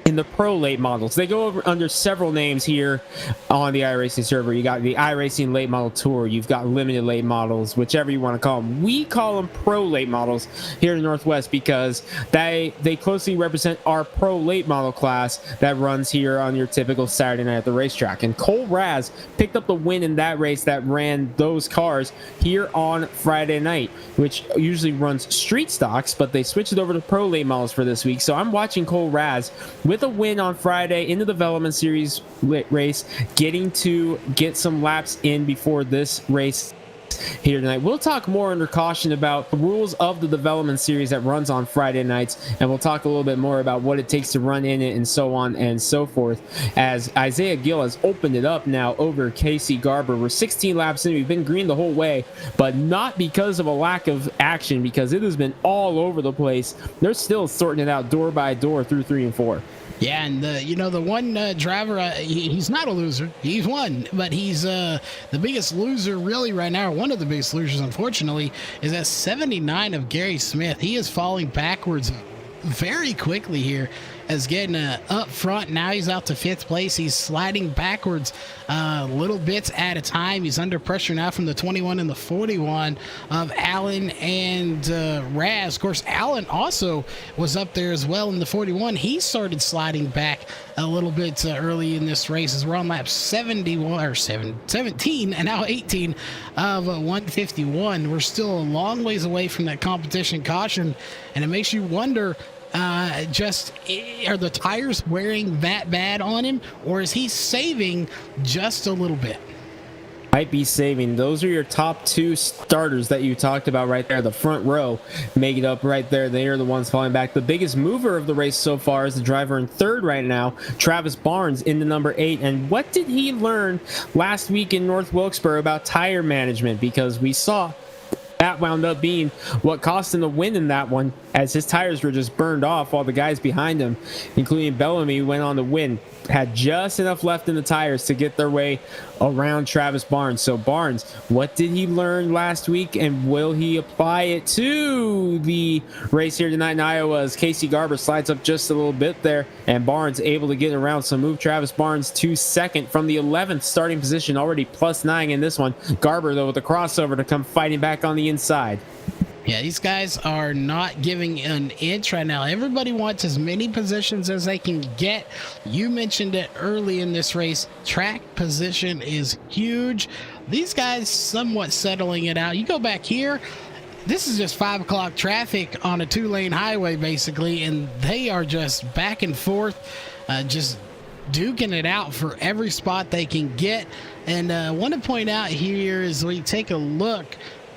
in the pro late models. They go over under several names here on the iRacing server. You got the iRacing late model tour. You've got limited late models, whichever you want to call them. We call them pro late models here in Northwest because they closely represent our pro late model class that runs here on your typical Saturday night at the racetrack. And Cole Raz picked up the win in that race that ran those cars here on Friday night, which usually runs street stocks, but they switched it over to pro late models for this week. So I'm watching Cole Raz with with a win on Friday in the development series race, getting to get some laps in before this race here tonight. We'll talk more under caution about the rules of the development series that runs on Friday nights, and we'll talk a little bit more about what it takes to run in it and so on and so forth, as Isaiah Gill has opened it up now over Casey Garber. We're 16 laps in. We've been green the whole way, but not because of a lack of action, because it has been all over the place. They're still sorting it out door by door through 3 and 4. Yeah, and the one driver, he's not a loser. He's won, but he's the biggest loser really right now. One of the biggest losers, unfortunately, is at 79 of Gary Smith. He is falling backwards very quickly here, as getting up front. Now he's out to 5th place. He's sliding backwards little bits at a time. He's under pressure now from the 21 and the 41 of Allen and Raz. Of course, Allen also was up there as well in the 41. He started sliding back a little bit early in this race, as we're on lap 17 and now 18 of 151. We're still a long ways away from that competition caution, and it makes you wonder, just are the tires wearing that bad on him, or is he saving just a little bit? Might be saving. Those are your top 2 starters that you talked about right there. The front row make it up right there. They are the ones falling back. The biggest mover of the race so far is the driver in 3rd right now, Travis Barnes, in the number 8. And what did he learn last week in North Wilkesboro about tire management? Because we saw that wound up being what cost him the win in that one, as his tires were just burned off while the guys behind him, including Bellamy, went on to win. Had just enough left in the tires to get their way around Travis Barnes. So Barnes, what did he learn last week, and will he apply it to the race here tonight in Iowa, as Casey Garber slides up just a little bit there, and Barnes able to get around. So move Travis Barnes to 2nd from the 11th starting position, already +9 in this one. Garber, though, with the crossover to come fighting back on the inside. Yeah, these guys are not giving an inch right now. Everybody wants as many positions as they can get. You mentioned it early in this race. Track position is huge. These guys somewhat settling it out. You go back here, this is just 5 o'clock traffic on a 2-lane highway, basically, and they are just back and forth, just duking it out for every spot they can get. And I want to point out here, as we take a look,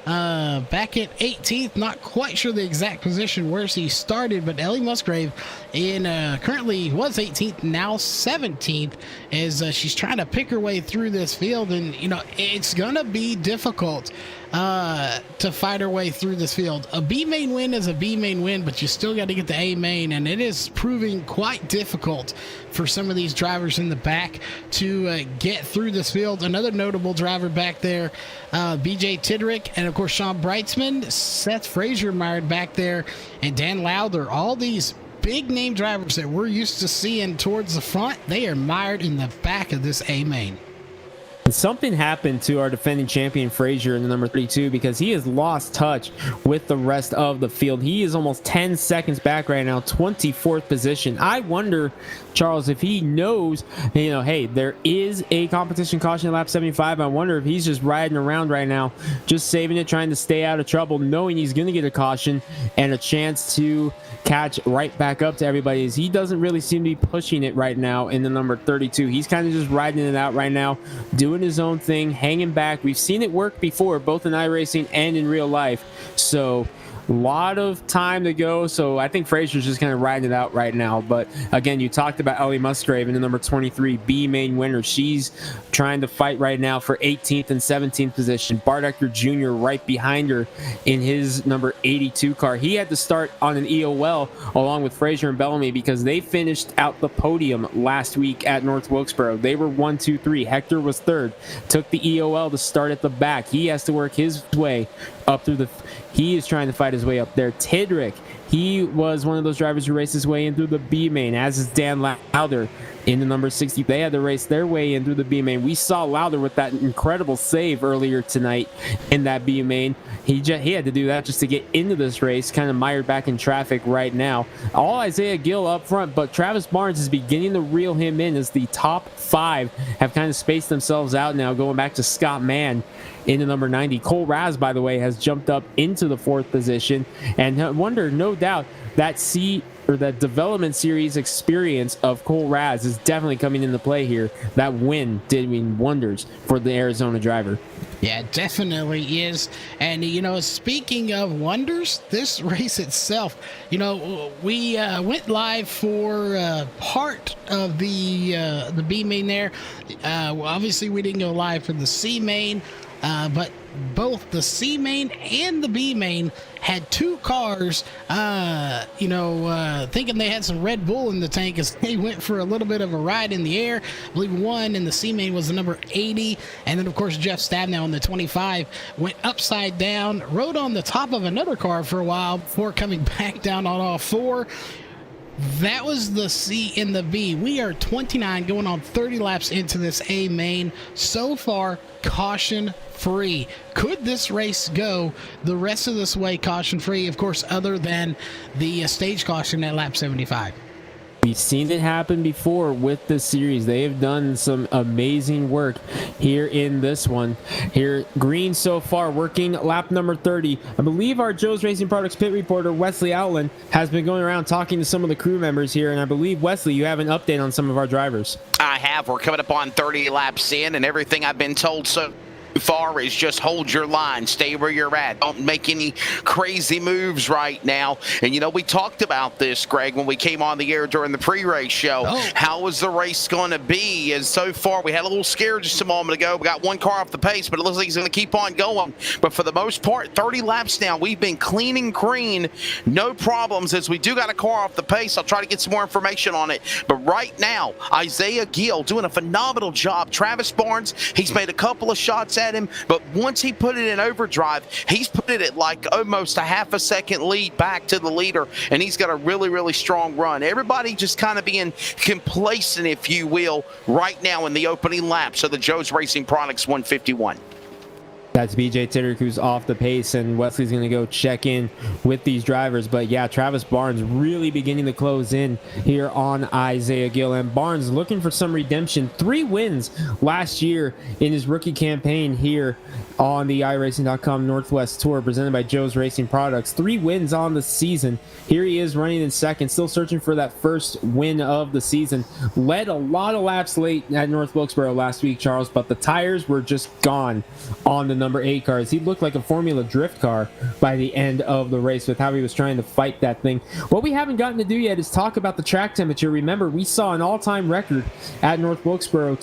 back at 18th, not quite sure the exact position where she started, but Ellie Musgrave currently was 18th, now 17th, as she's trying to pick her way through this field. And it's gonna be difficult to fight her way through this field. A B main win is a B main win, but you still got to get the A main, and it is proving quite difficult for some of these drivers in the back to get through this field. Another notable driver back there, BJ Tidrick, and of course Sean Breitzman, Seth Frazier mired back there, and Dan Lowther. All these big name drivers that we're used to seeing towards the front, they are mired in the back of this A main. Something happened to our defending champion Frazier in the number 32, because he has lost touch with the rest of the field. He is almost 10 seconds back right now, 24th position. I wonder, Charles, if he knows, hey, there is a competition caution at lap 75. I wonder if he's just riding around right now, just saving it, trying to stay out of trouble, knowing he's going to get a caution and a chance to catch right back up to everybody, as he doesn't really seem to be pushing it right now in the number 32. He's kind of just riding it out right now, doing his own thing, hanging back. We've seen it work before, both in iRacing and in real life. So a lot of time to go, so I think Frazier's just kind of riding it out right now. But again, you talked about Ellie Musgrave in the number 23 B main winner. She's trying to fight right now for 18th and 17th position. Bart Ecker Jr. right behind her in his number 82 car. He had to start on an EOL along with Frazier and Bellamy, because they finished out the podium last week at North Wilkesboro. They were 1, 2, 3. Hector was 3rd. Took the EOL to start at the back. He has to work his way up through he is trying to fight his way up there. Tidrick, he was one of those drivers who raced his way in through the B main, as is Dan Lowther in the number 60. They had to race their way in through the B main. We saw Lowther with that incredible save earlier tonight in that B main. He had to do that just to get into this race, kind of mired back in traffic right now. All Isaiah Gill up front, but Travis Barnes is beginning to reel him in, as the top 5 have kind of spaced themselves out now, going back to Scott Mann in the number 90. Cole Raz, by the way, has jumped up into the 4th position, and I wonder, no doubt, that seat that development series experience of Cole Raz is definitely coming into play here. That win did mean wonders for the Arizona driver. Yeah, it definitely is. And, speaking of wonders, this race itself, we went live for part of the B main there. Obviously, we didn't go live for the C main, but both the C main and the B main had two cars, thinking they had some Red Bull in the tank as they went for a little bit of a ride in the air. I believe one in the C main was the number 80. And then, of course, Jeff Stabnow in the 25 went upside down, rode on the top of another car for a while before coming back down on all four. That was the C and the B. We are 29 going on 30 laps into this A main. So far, caution free. Could this race go the rest of this way caution free? Of course, other than the stage caution at lap 75. We've seen it happen before with this series. They have done some amazing work here in this one. Here, green so far, working lap number 30. I believe our Joe's Racing Products pit reporter, Wesley Outland, has been going around talking to some of the crew members here. And I believe, Wesley, you have an update on some of our drivers. I have. We're coming up on 30 laps in, and everything I've been told so far is just hold your line, stay where you're at, don't make any crazy moves right now. And we talked about this, Greg, when we came on the air during the pre-race show. How was the race going to be? And so far we had a little scare just a moment ago. We got one car off the pace, but it looks like he's going to keep on going. But for the most part, 30 laps now, we've been clean and green, no problems. As we do got a car off the pace, I'll try to get some more information on it. But right now, Isaiah Gill doing a phenomenal job. Travis Barnes, he's made a couple of shots at him, but once he put it in overdrive, he's put it at like almost a half a second lead back to the leader, and he's got a really, really strong run. Everybody just kind of being complacent, if you will, right now in the opening lap. So the Joe's Racing Products 151. That's BJ Tidrick, who's off the pace, and Wesley's going to go check in with these drivers. But yeah, Travis Barnes really beginning to close in here on Isaiah Gill. And Barnes looking for some redemption. 3 wins last year in his rookie campaign here on the iRacing.com Northwest Tour presented by Joe's Racing Products. 3 wins on the season. Here he is running in second, still searching for that first win of the season. Led a lot of laps late at North Wilkesboro last week, Charles, but the tires were just gone on the number 8 cars. He looked like a Formula Drift car by the end of the race with how he was trying to fight that thing. What we haven't gotten to do yet is talk about the track temperature. Remember, we saw an all-time record at North Wilkesboro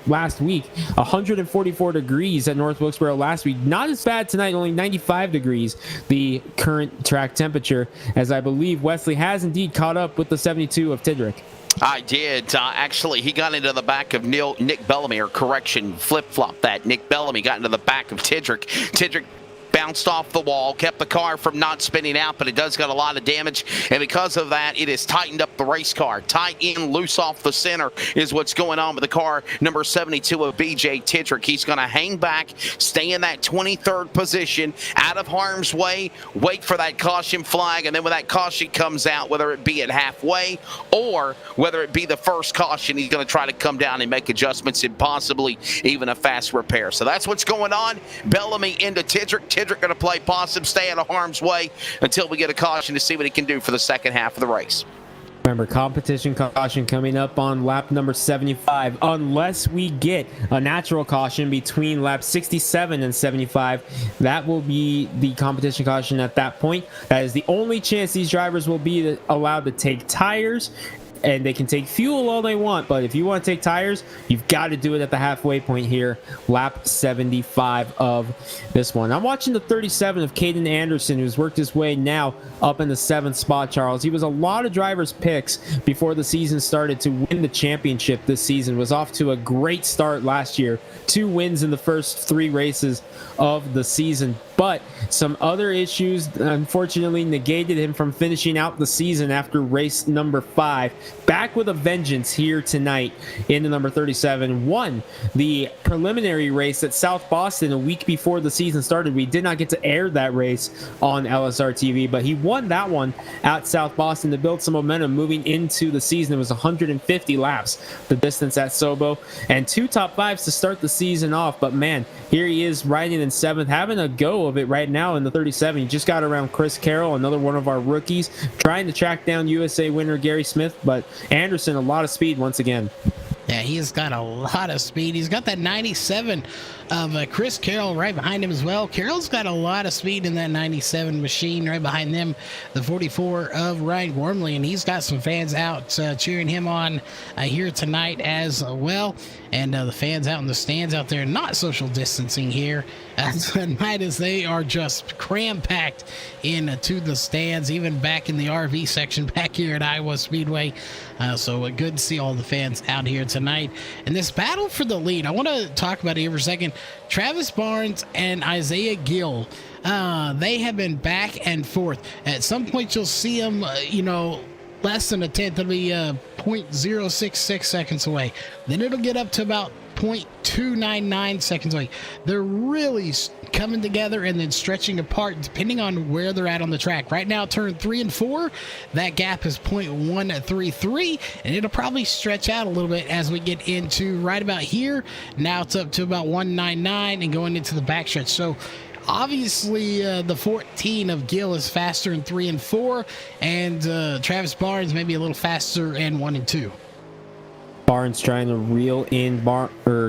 last week, 144 degrees at North Wilkesboro last week. Not as bad tonight, only 95 degrees, the current track temperature, as I believe Wesley has indeed caught up with the 72 of Tidrick. I did. Actually, he got into the back of Nick Bellamy, or correction, flip-flop that. Nick Bellamy got into the back of Tidrick. Tidrick bounced off the wall, kept the car from not spinning out, but it does got a lot of damage, and because of that, it has tightened up the race car. Tight in, loose off the center is what's going on with the car number 72 of BJ Tidrick. He's going to hang back, stay in that 23rd position, out of harm's way, wait for that caution flag, and then when that caution comes out, whether it be at halfway or whether it be the first caution, he's going to try to come down and make adjustments and possibly even a fast repair. So that's what's going on. Bellamy into Tidrick. Tidrick going to play possum, stay out of harm's way until we get a caution to see what he can do for the second half of the race. Remember, competition caution coming up on lap number 75. Unless we get a natural caution between lap 67 and 75, that will be the competition caution at that point. That is the only chance these drivers will be allowed to take tires. And they can take fuel all they want, but if you want to take tires, you've got to do it at the halfway point here, lap 75 of this one. I'm watching the 37 of Caden Anderson, who's worked his way now up in the 7th spot, Charles. He was a lot of drivers' picks before the season started to win the championship this season. Was off to a great start last year. 2 wins in the first 3 races of the season. But some other issues, unfortunately, negated him from finishing out the season after race number 5. Back with a vengeance here tonight in the number 37. Won the preliminary race at South Boston a week before the season started. We did not get to air that race on LSR TV, but he won that one at South Boston to build some momentum moving into the season. It was 150 laps, the distance at Sobo, and 2 top 5s to start the season off. But man, here he is riding in 7th, having a go of it right now in the 37. He just got around Chris Carroll, another one of our rookies, trying to track down USA winner Gary Smith, but Anderson, a lot of speed once again. Yeah, he's got a lot of speed. He's got that 97 of Chris Carroll right behind him as well. Carroll's got a lot of speed in that 97 machine right behind them, the 44 of Ryan Gormley, and he's got some fans out cheering him on here tonight as well. And the fans out in the stands out there, not social distancing here tonight, as they are just cram-packed into the stands, even back in the RV section back here at Iowa Speedway. So good to see all the fans out here tonight. And this battle for the lead, I want to talk about it here for a second. Travis Barnes and Isaiah Gill, they have been back and forth. At some point, you'll see them, less than a tenth. It'll be 0.066 seconds away. Then it'll get up to about 0.299 seconds away. They're really coming together and then stretching apart depending on where they're at on the track. Right now, turn 3 and 4, that gap is 0.133, and it'll probably stretch out a little bit as we get into right about here. Now it's up to about 199 and going into the backstretch. So obviously, the 14 of Gill is faster in 3 and 4, and Travis Barnes maybe a little faster in 1 and 2. Barnes trying to reel in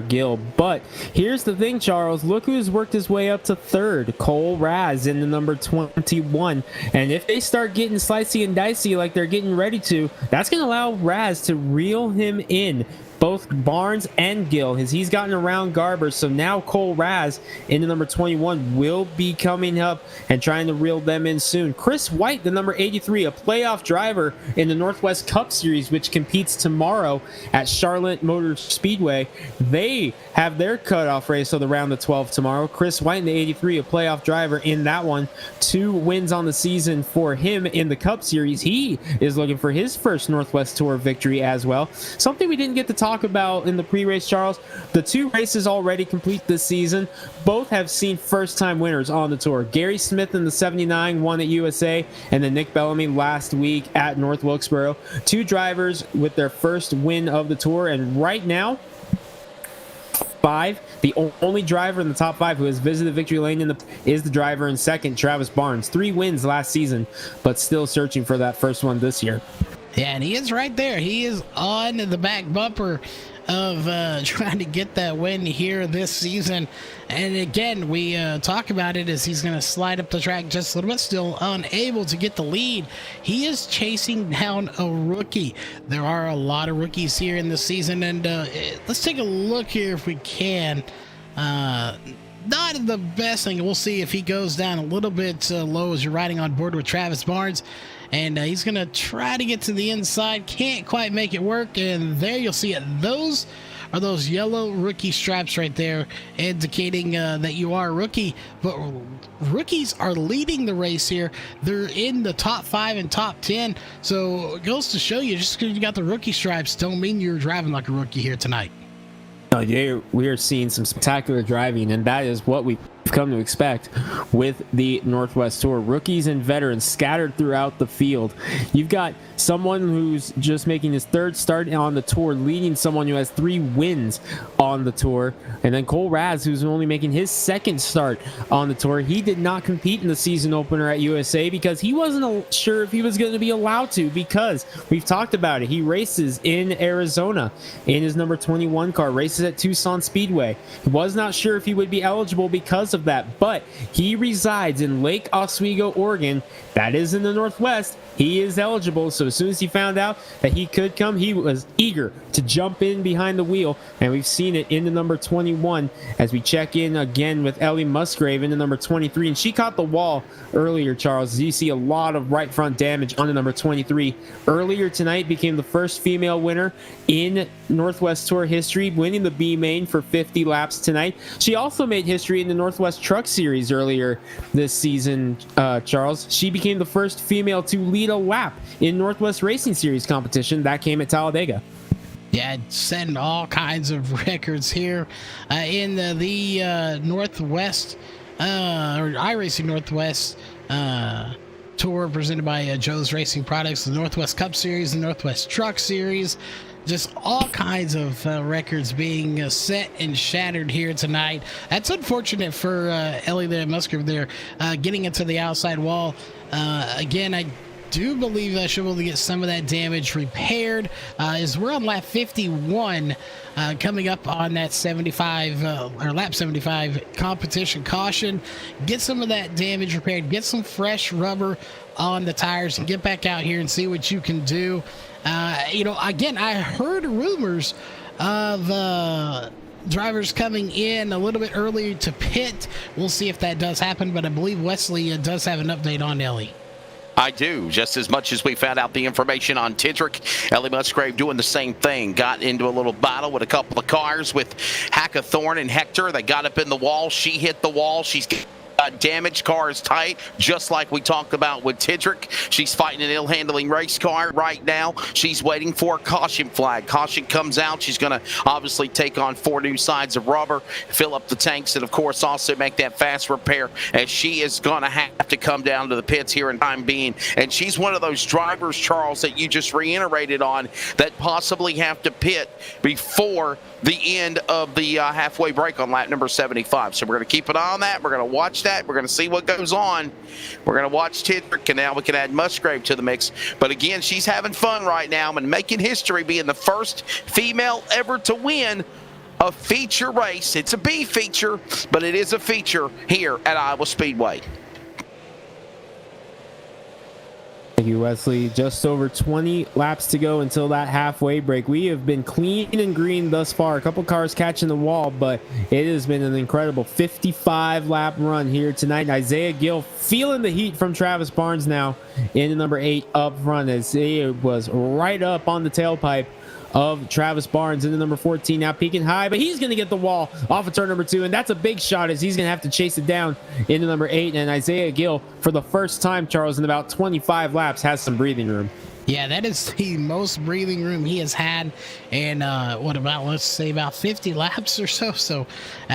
Gill, but here's the thing, Charles. Look who's worked his way up to third. Cole Raz in the number 21, and if they start getting slicey and dicey like they're getting ready to, that's going to allow Raz to reel him in, both Barnes and Gill, as he's gotten around Garber. So now Cole Raz in the number 21 will be coming up and trying to reel them in soon. Chris White, the number 83, a playoff driver in the Northwest Cup Series, which competes tomorrow at Charlotte Motor Speedway. They have their cutoff race of the round of 12 tomorrow. Chris White in the 83, a playoff driver in that one. 2 wins on the season for him in the Cup Series. He is looking for his first Northwest Tour victory as well. Something we didn't get to talk about in the pre-race, Charles. The 2 races already complete this season. Both have seen first-time winners on the tour. Gary Smith in the 79 won at USA, and then Nick Bellamy last week at North Wilkesboro. 2 drivers with their first win of the tour, and right now, 5, the only driver in the top 5 who has visited victory lane is the driver in second, Travis Barnes. 3 wins last season, but still searching for that first one this year. Yeah, and he is right there. He is on the back bumper of trying to get that win here this season. And again, we talk about it as he's going to slide up the track just a little bit, still unable to get the lead. He is chasing down a rookie. There are a lot of rookies here in the season, and let's take a look here if we can. Not the best thing. We'll see if he goes down a little bit low as you're riding on board with Travis Barnes. And he's going to try to get to the inside. Can't quite make it work. And there you'll see it. Those are those yellow rookie straps right there, indicating that you are a rookie. But rookies are leading the race here. They're in the top 5 and top 10. So it goes to show you, just because you got the rookie stripes don't mean you're driving like a rookie here tonight. No, we are seeing some spectacular driving, and that is what we've come to expect with the Northwest Tour. Rookies and veterans scattered throughout the field. You've got someone who's just making his 3rd start on the tour, leading someone who has 3 wins on the tour, and then Cole Raz, who's only making his 2nd start on the tour. He did not compete in the season opener at USA because he wasn't sure if he was going to be allowed to, because we've talked about it. He races in Arizona in his number 21 car, races at Tucson Speedway. He was not sure if he would be eligible because of that, but he resides in Lake Oswego, Oregon. That is in the Northwest. He is eligible, so as soon as he found out that he could come, he was eager to jump in behind the wheel, and we've seen it in the number 21 as we check in again with Ellie Musgrave in the number 23, and she caught the wall earlier, Charles. You see a lot of right front damage on the number 23. Earlier tonight became the first female winner in Northwest Tour history, winning the B main for 50 laps tonight. She also made history in the Northwest Truck Series earlier this season, Charles. She became the first female to lead a lap in Northwest Racing Series competition. That came at Talladega. Yeah, setting all kinds of records here in the Northwest, or iRacing Northwest Tour presented by Joe's Racing Products, the Northwest Cup Series, the Northwest Truck Series. Just all kinds of records being set and shattered here tonight. That's unfortunate for Ellie there, Musgrave there, getting into the outside wall. Again, I do believe I should be able to get some of that damage repaired, as we're on lap 51, coming up on that 75 or lap 75 competition caution. Get some of that damage repaired, get some fresh rubber on the tires, and get back out here and see what you can do. Again, I heard rumors of drivers coming in a little bit early to pit. We'll see if that does happen, but I believe Wesley does have an update on Ellie. I do, just as much as we found out the information on Tidrick. Ellie Musgrave doing the same thing. Got into a little battle with a couple of cars with Hackathorn and Hector. They got up in the wall. She hit the wall. She's damaged. Car is tight, just like we talked about with Tidrick. She's fighting an ill-handling race car right now. She's waiting for a caution flag. Caution comes out. She's going to obviously take on 4 new sides of rubber, fill up the tanks, and of course also make that fast repair, as she is going to have to come down to the pits here in time being. And she's one of those drivers, Charles, that you just reiterated on, that possibly have to pit before the end of the halfway break on lap number 75. So we're going to keep an eye on that. We're going to watch that. We're going to see what goes on. We're going to watch Tidrick, and now we can add Musgrave to the mix. But again, she's having fun right now and making history, being the first female ever to win a feature race. It's a B feature, but it is a feature here at Iowa Speedway. Thank you, Wesley. Just over 20 laps to go until that halfway break. We have been clean and green thus far. A couple cars catching the wall, but it has been an incredible 55-lap run here tonight. Isaiah Gill feeling the heat from Travis Barnes now in the number 8 up front, as he was right up on the tailpipe of Travis Barnes in the number 14, now peaking high, but he's going to get the wall off of turn number 2, and that's a big shot, as he's going to have to chase it down into number 8. And Isaiah Gill, for the first time, Charles, in about 25 laps, has some breathing room. Yeah, that is the most breathing room he has had in, let's say about 50 laps or so. So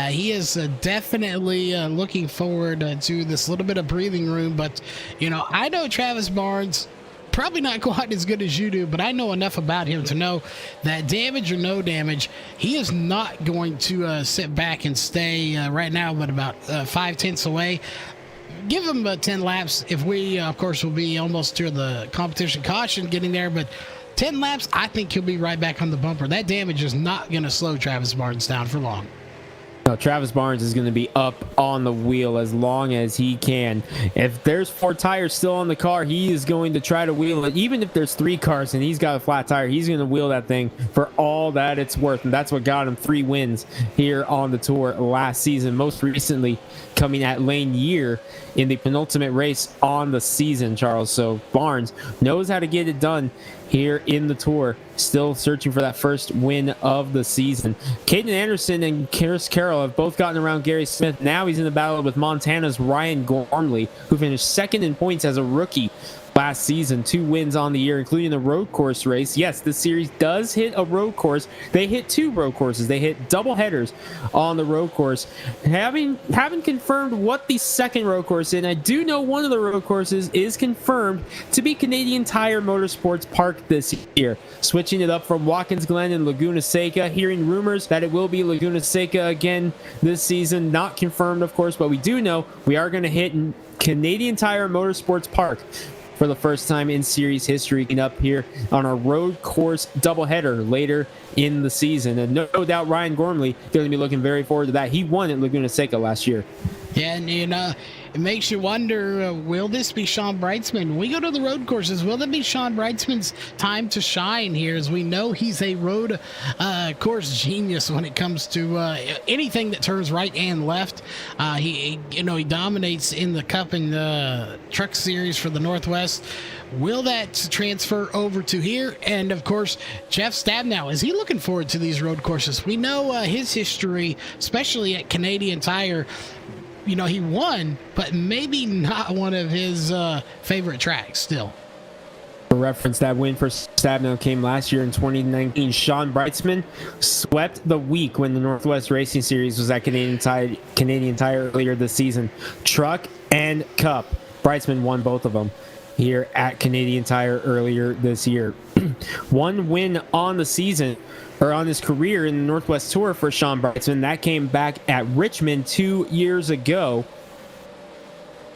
he is definitely looking forward to this little bit of breathing room. But, I know Travis Barnes, probably not quite as good as you do, but I know enough about him to know that damage or no damage, he is not going to sit back and stay right now, but about 5/10 away. Give him 10 laps. If we, of course, will be almost to the competition caution getting there, but 10 laps, I think he'll be right back on the bumper. That damage is not going to slow Travis Barnes down for long. No, Travis Barnes is going to be up on the wheel as long as he can. If there's 4 tires still on the car, he is going to try to wheel it. Even if there's 3 cars and he's got a flat tire, he's going to wheel that thing for all that it's worth. And that's what got him 3 wins here on the tour last season, most recently coming at Lane Year in the penultimate race on the season, Charles. So Barnes knows how to get it done here in the tour, still searching for that first win of the season. Caden Anderson and Chris Carroll have both gotten around Gary Smith. Now he's in the battle with Montana's Ryan Gormley, who finished second in points as a rookie last season. 2 wins on the year, including the road course race. Yes, this series does hit a road course. They hit 2 road courses. They hit double headers on the road course. Haven't confirmed what the second road course is. And I do know one of the road courses is confirmed to be Canadian Tire Motorsports Park this year. Switching it up from Watkins Glen and Laguna Seca. Hearing rumors that it will be Laguna Seca again this season. Not confirmed, of course, but we do know we are going to hit Canadian Tire Motorsports Park for the first time in series history, up here on our road course doubleheader later in the season. And no doubt Ryan Gormley going to be looking very forward to that. He won at Laguna Seca last year. Yeah, and it makes you wonder, will this be Sean Brightsman? When we go to the road courses, will it be Sean Brightsman's time to shine here? As we know, he's a road course genius when it comes to anything that turns right and left. He dominates in the Cup and Truck Series for the Northwest. Will that transfer over to here? And of course, Jeff Stabnow, is he looking forward to these road courses? We know his history, especially at Canadian Tire. He won, but maybe not one of his favorite tracks still. For reference, that win for Stabnow came last year in 2019. Sean Brightsman swept the week when the Northwest Racing Series was at Canadian Tire earlier this season. Truck and Cup. Brightsman won both of them. here at Canadian Tire earlier this year. One win on the season, or on his career in the Northwest Tour for Sean Brightsman. That came back at Richmond 2 years ago.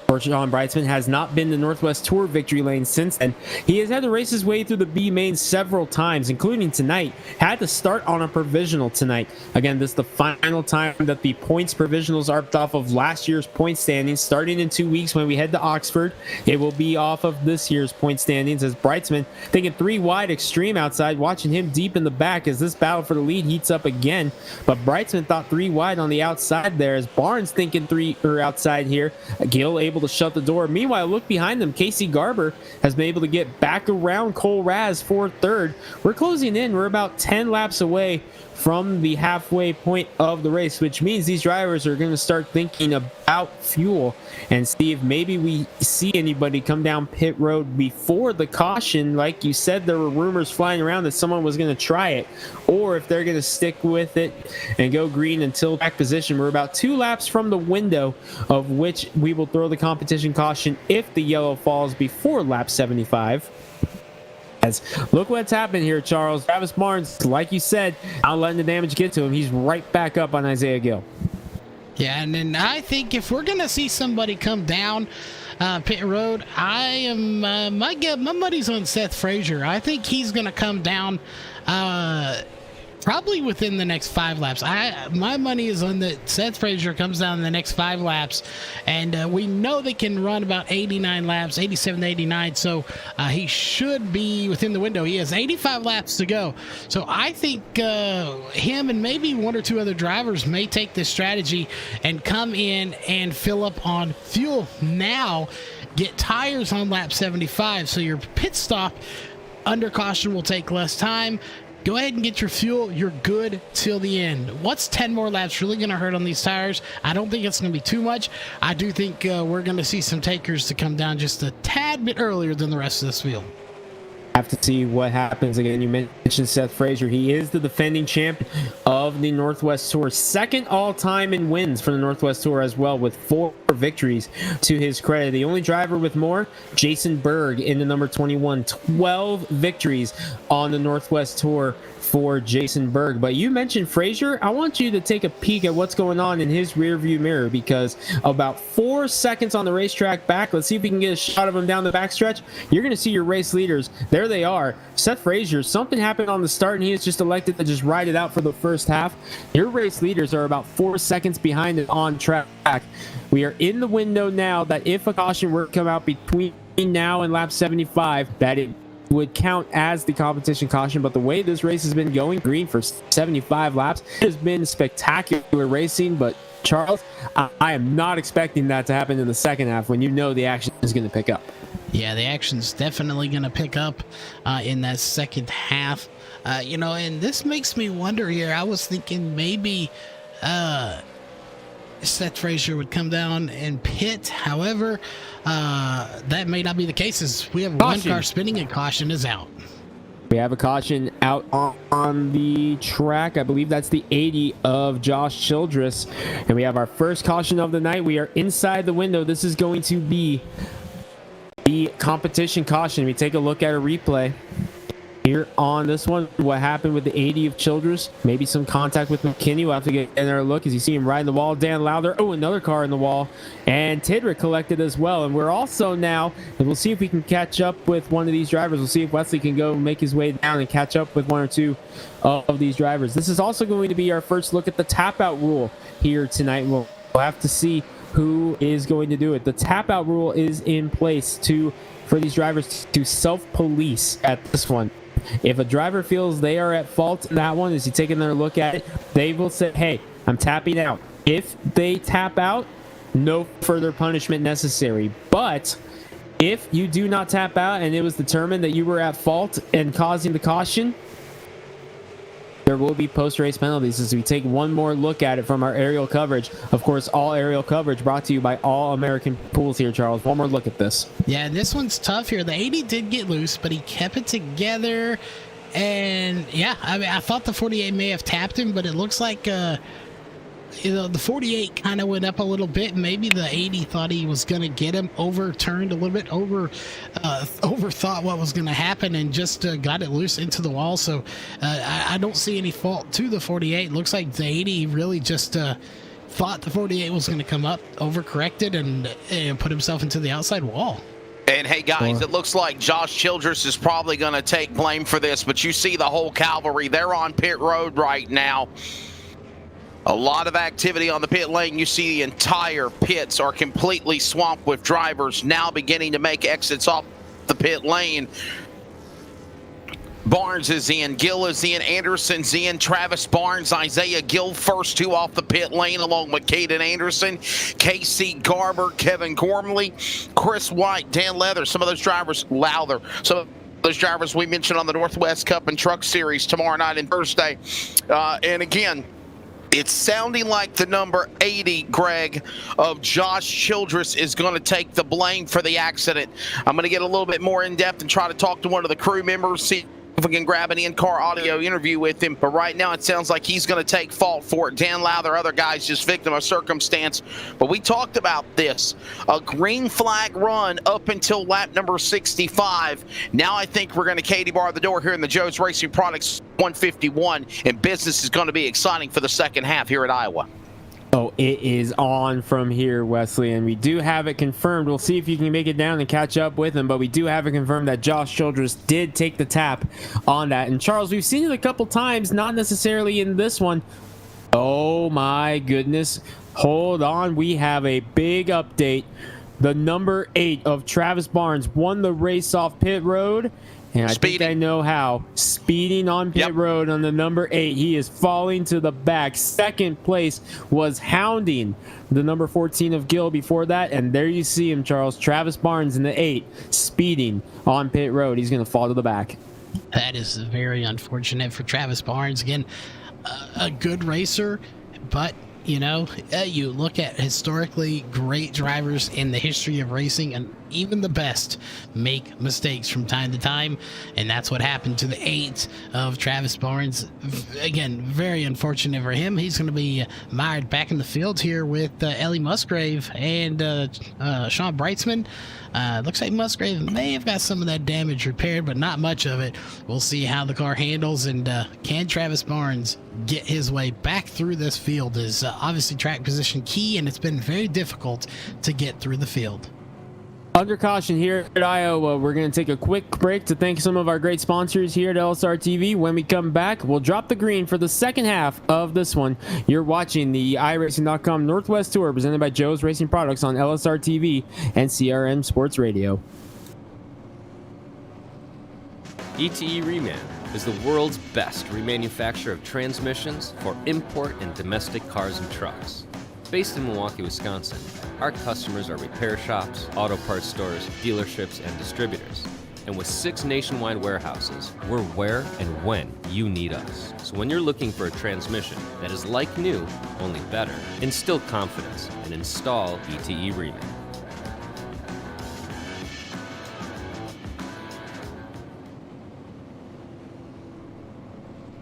For Sean Brightsman has not been the Northwest Tour victory lane since then. He has had to race his way through the B main several times, including tonight. Had to start on a provisional tonight. Again, this is the final time that the points provisionals are off of last year's point standings. Starting in 2 weeks when we head to Oxford, it will be off of this year's point standings, as Brightsman thinking 3 wide extreme outside, watching him deep in the back as this battle for the lead heats up again. But Brightsman thought 3 wide on the outside there, as Barnes thinking 3 or outside here. Gill able to shut the door. Meanwhile, look behind them. Casey Garber has been able to get back around Cole Raz for third. We're closing in. We're about 10 laps away from the halfway point of the race, which means these drivers are going to start thinking about fuel and see if maybe we see anybody come down pit road before the caution. Like you said, there were rumors flying around that someone was going to try it, or if they're going to stick with it and go green until back position. We're about 2 laps from the window of which we will throw the competition caution if the yellow falls before lap 75. As look what's happened here, Charles. Travis Barnes, like you said, not letting the damage get to him. He's right back up on Isaiah Gill. Yeah, and then I think if we're gonna see somebody come down pit road, I am my money's on Seth Frazier. I think he's gonna come down probably within the next 5 laps. My money is on that Seth Frazier comes down in the next 5 laps, and we know they can run about 89 laps, 87 to 89, so he should be within the window. He has 85 laps to go, so I think him and maybe 1 or 2 other drivers may take this strategy and come in and fill up on fuel now, get tires on lap 75, so your pit stop under caution will take less time. Go ahead and get your fuel. You're good till the end. What's 10 more laps really going to hurt on these tires? I don't think it's going to be too much. I do think we're going to see some takers to come down just a tad bit earlier than the rest of this field. Have to see what happens. Again, you mentioned Seth Frazier. He is the defending champion of the Northwest Tour, second all-time in wins for the Northwest Tour as well, with 4 victories to his credit. The only driver with more, Jason Berg in the number 21, 12 victories on the Northwest Tour for Jason Berg. But you mentioned Frazier. I want you to take a peek at what's going on in his rear view mirror, because about 4 seconds on the racetrack back, let's see if we can get a shot of him down the backstretch. You're going to see your race leaders. There they are. Seth Frazier, something happened on the start and he has just elected to just ride it out for the first half. Your race leaders are about 4 seconds behind it on track. We are in the window now that if a caution were to come out between now and lap 75, that it would count as the competition caution. But the way this race has been going, green for 75 laps, it has been spectacular racing. But Charles, I am not expecting that to happen in the second half when you know the action is going to pick up. Yeah, the action's definitely going to pick up in that second half. And this makes me wonder here. I was thinking maybe Seth Frazier would come down and pit. However, that may not be the case, as we have one car spinning and caution is out. We have a caution out on the track. I believe that's the 80 of Josh Childress. And we have our first caution of the night. We are inside the window. This is going to be the competition caution. We take a look at a replay here on this one. What happened with the 80 of Childress? Maybe some contact with McKinney. We'll have to get another look as you see him riding the wall. Dan Lowther. Oh, another car in the wall. And Tidrick collected as well. And we're also now, and we'll see if we can catch up with one of these drivers. We'll see if Wesley can go make his way down and catch up with 1 or 2 of these drivers. This is also going to be our first look at the tap out rule here tonight. We'll have to see who is going to do it. The tap out rule is in place for these drivers to self-police at this one. If a driver feels they are at fault in that one, as you take another look at it, they will say, hey, I'm tapping out. If they tap out, no further punishment necessary. But if you do not tap out and it was determined that you were at fault and causing the caution, there will be post-race penalties. As we take one more look at it from our aerial coverage. Of course, all aerial coverage brought to you by All American Pools here, Charles. One more look at this. Yeah, this one's tough here. The 80 did get loose, but he kept it together. And yeah, I thought the 48 may have tapped him, but it looks like the 48 kind of went up a little bit. Maybe the 80 thought he was going to get him, overturned a little bit, overthought what was going to happen, and just got it loose into the wall. So I don't see any fault to the 48. Looks like the 80 really just thought the 48 was going to come up, overcorrected, and put himself into the outside wall. And hey, guys, it looks like Josh Childress is probably going to take blame for this, but you see the whole cavalry. They're on pit road right now. A lot of activity on the pit lane. You see the entire pits are completely swamped with drivers now beginning to make exits off the pit lane. Barnes is in, Gill is in, Anderson's in, Travis Barnes, Isaiah Gill, first two off the pit lane, along with Caden Anderson, Casey Garber, Kevin Gormley, Chris White, Dan Leather, some of those drivers, Lowther, some of those drivers we mentioned on the Northwest Cup and Truck Series tomorrow night and Thursday. And again, it's sounding like the number 80, Greg, of Josh Childress is going to take the blame for the accident. I'm going to get a little bit more in depth and try to talk to one of the crew members, see if we can grab an in-car audio interview with him. But right now it sounds like he's going to take fault for it. Dan Lowther, other guys, just victim of circumstance. But we talked about this. A green flag run up until lap number 65. Now I think we're going to Katie bar the door here in the Joe's Racing Products 151, and business is going to be exciting for the second half here at Iowa. Oh, it is on from here, Wesley, and we do have it confirmed. We'll see if you can make it down and catch up with him, but we do have it confirmed that Josh Childress did take the tap on that. And Charles, we've seen it a couple times, not necessarily in this one. Oh my goodness. Hold on, we have a big update. The number 8 of Travis Barnes won the race off pit road. And I think I know how. Speeding on pit road on the number 8. He is falling to the back. Second place was hounding the number 14 of Gill before that. And there you see him, Charles. Travis Barnes in the 8, speeding on pit road. He's going to fall to the back. That is very unfortunate for Travis Barnes. Again, a good racer, but you know, you look at historically great drivers in the history of racing, and even the best make mistakes from time to time, and that's what happened to the 8 of Travis Barnes. Again, very unfortunate for him. He's going to be mired back in the field here with Ellie Musgrave and Sean Breitzman. Looks like Musgrave may have got some of that damage repaired, but not much of it. We'll see how the car handles, and can Travis Barnes get his way back through this field? Is obviously track position key, and it's been very difficult to get through the field. Under caution here at Iowa, we're going to take a quick break to thank some of our great sponsors here at LSR TV. When we come back, we'll drop the green for the second half of this one. You're watching the iRacing.com Northwest Tour presented by Joe's Racing Products on LSR TV and CRM Sports Radio. ETE Reman is the world's best remanufacturer of transmissions for import and domestic cars and trucks. Based in Milwaukee, Wisconsin, our customers are repair shops, auto parts stores, dealerships, and distributors. And with 6 nationwide warehouses, we're where and when you need us. So when you're looking for a transmission that is like new, only better, instill confidence and install ETE Reman.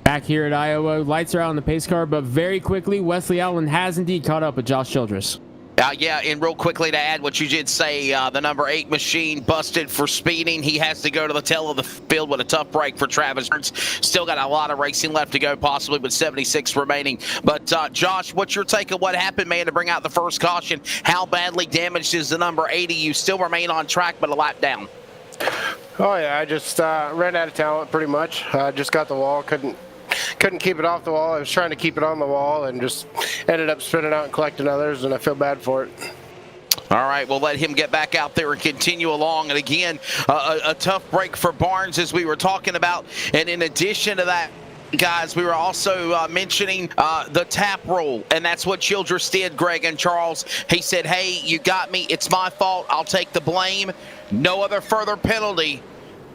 Back here at Iowa, lights are out on the pace car, but very quickly, Wesley Allen has indeed caught up with Josh Childress. Yeah, and real quickly to add what you did say, the number 8 machine busted for speeding. He has to go to the tail of the field with a tough break for Travis Barnes. Still got a lot of racing left to go, possibly with 76 remaining. But Josh, what's your take of what happened, man, to bring out the first caution? How badly damaged is the number 80? You still remain on track, but a lap down. Oh yeah, I just ran out of talent pretty much. Just got the wall, couldn't keep it off the wall. I was trying to keep it on the wall and just ended up spinning out and collecting others, and I feel bad for it. All right, we'll let him get back out there and continue along. And again, a tough break for Barnes, as we were talking about. And in addition to that, guys, we were also mentioning the tap rule, and that's what Childress did, Greg and Charles. He said, hey, you got me. It's my fault. I'll take the blame. No other further penalty.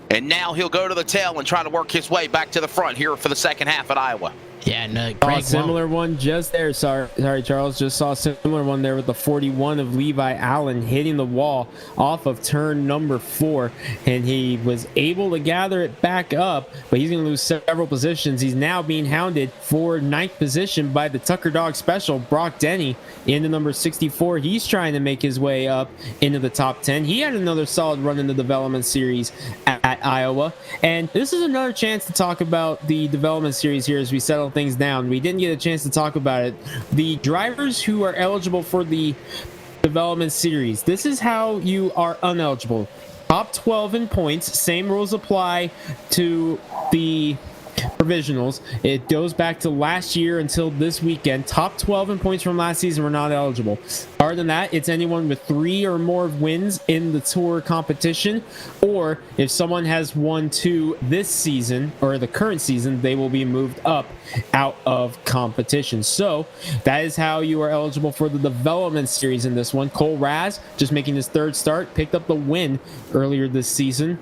And now he'll go to the tail and try to work his way back to the front here for the second half at Iowa. Yeah, and Saw a Greg, similar one just there. Sorry, Charles. Just saw a similar one there with the 41 of Levi Allen hitting the wall off of turn number 4, and he was able to gather it back up, but he's going to lose several positions. He's now being hounded for 9th position by the Tucker Dog Special, Brock Denny, into number 64. He's trying to make his way up into the top 10. He had another solid run in the development series at Iowa, and this is another chance to talk about the development series here as we settle things down. We didn't get a chance to talk about it. The drivers who are eligible for the development series, this is how you are uneligible. Top 12 in points, same rules apply to the provisionals. It goes back to last year until this weekend. Top 12 in points from last season were not eligible. Other than that, it's anyone with 3 or more wins in the tour competition, or if someone has won 2 this season or the current season, they will be moved up out of competition. So that is how you are eligible for the development series in this one. Cole Raz, just making his 3rd start, picked up the win earlier this season.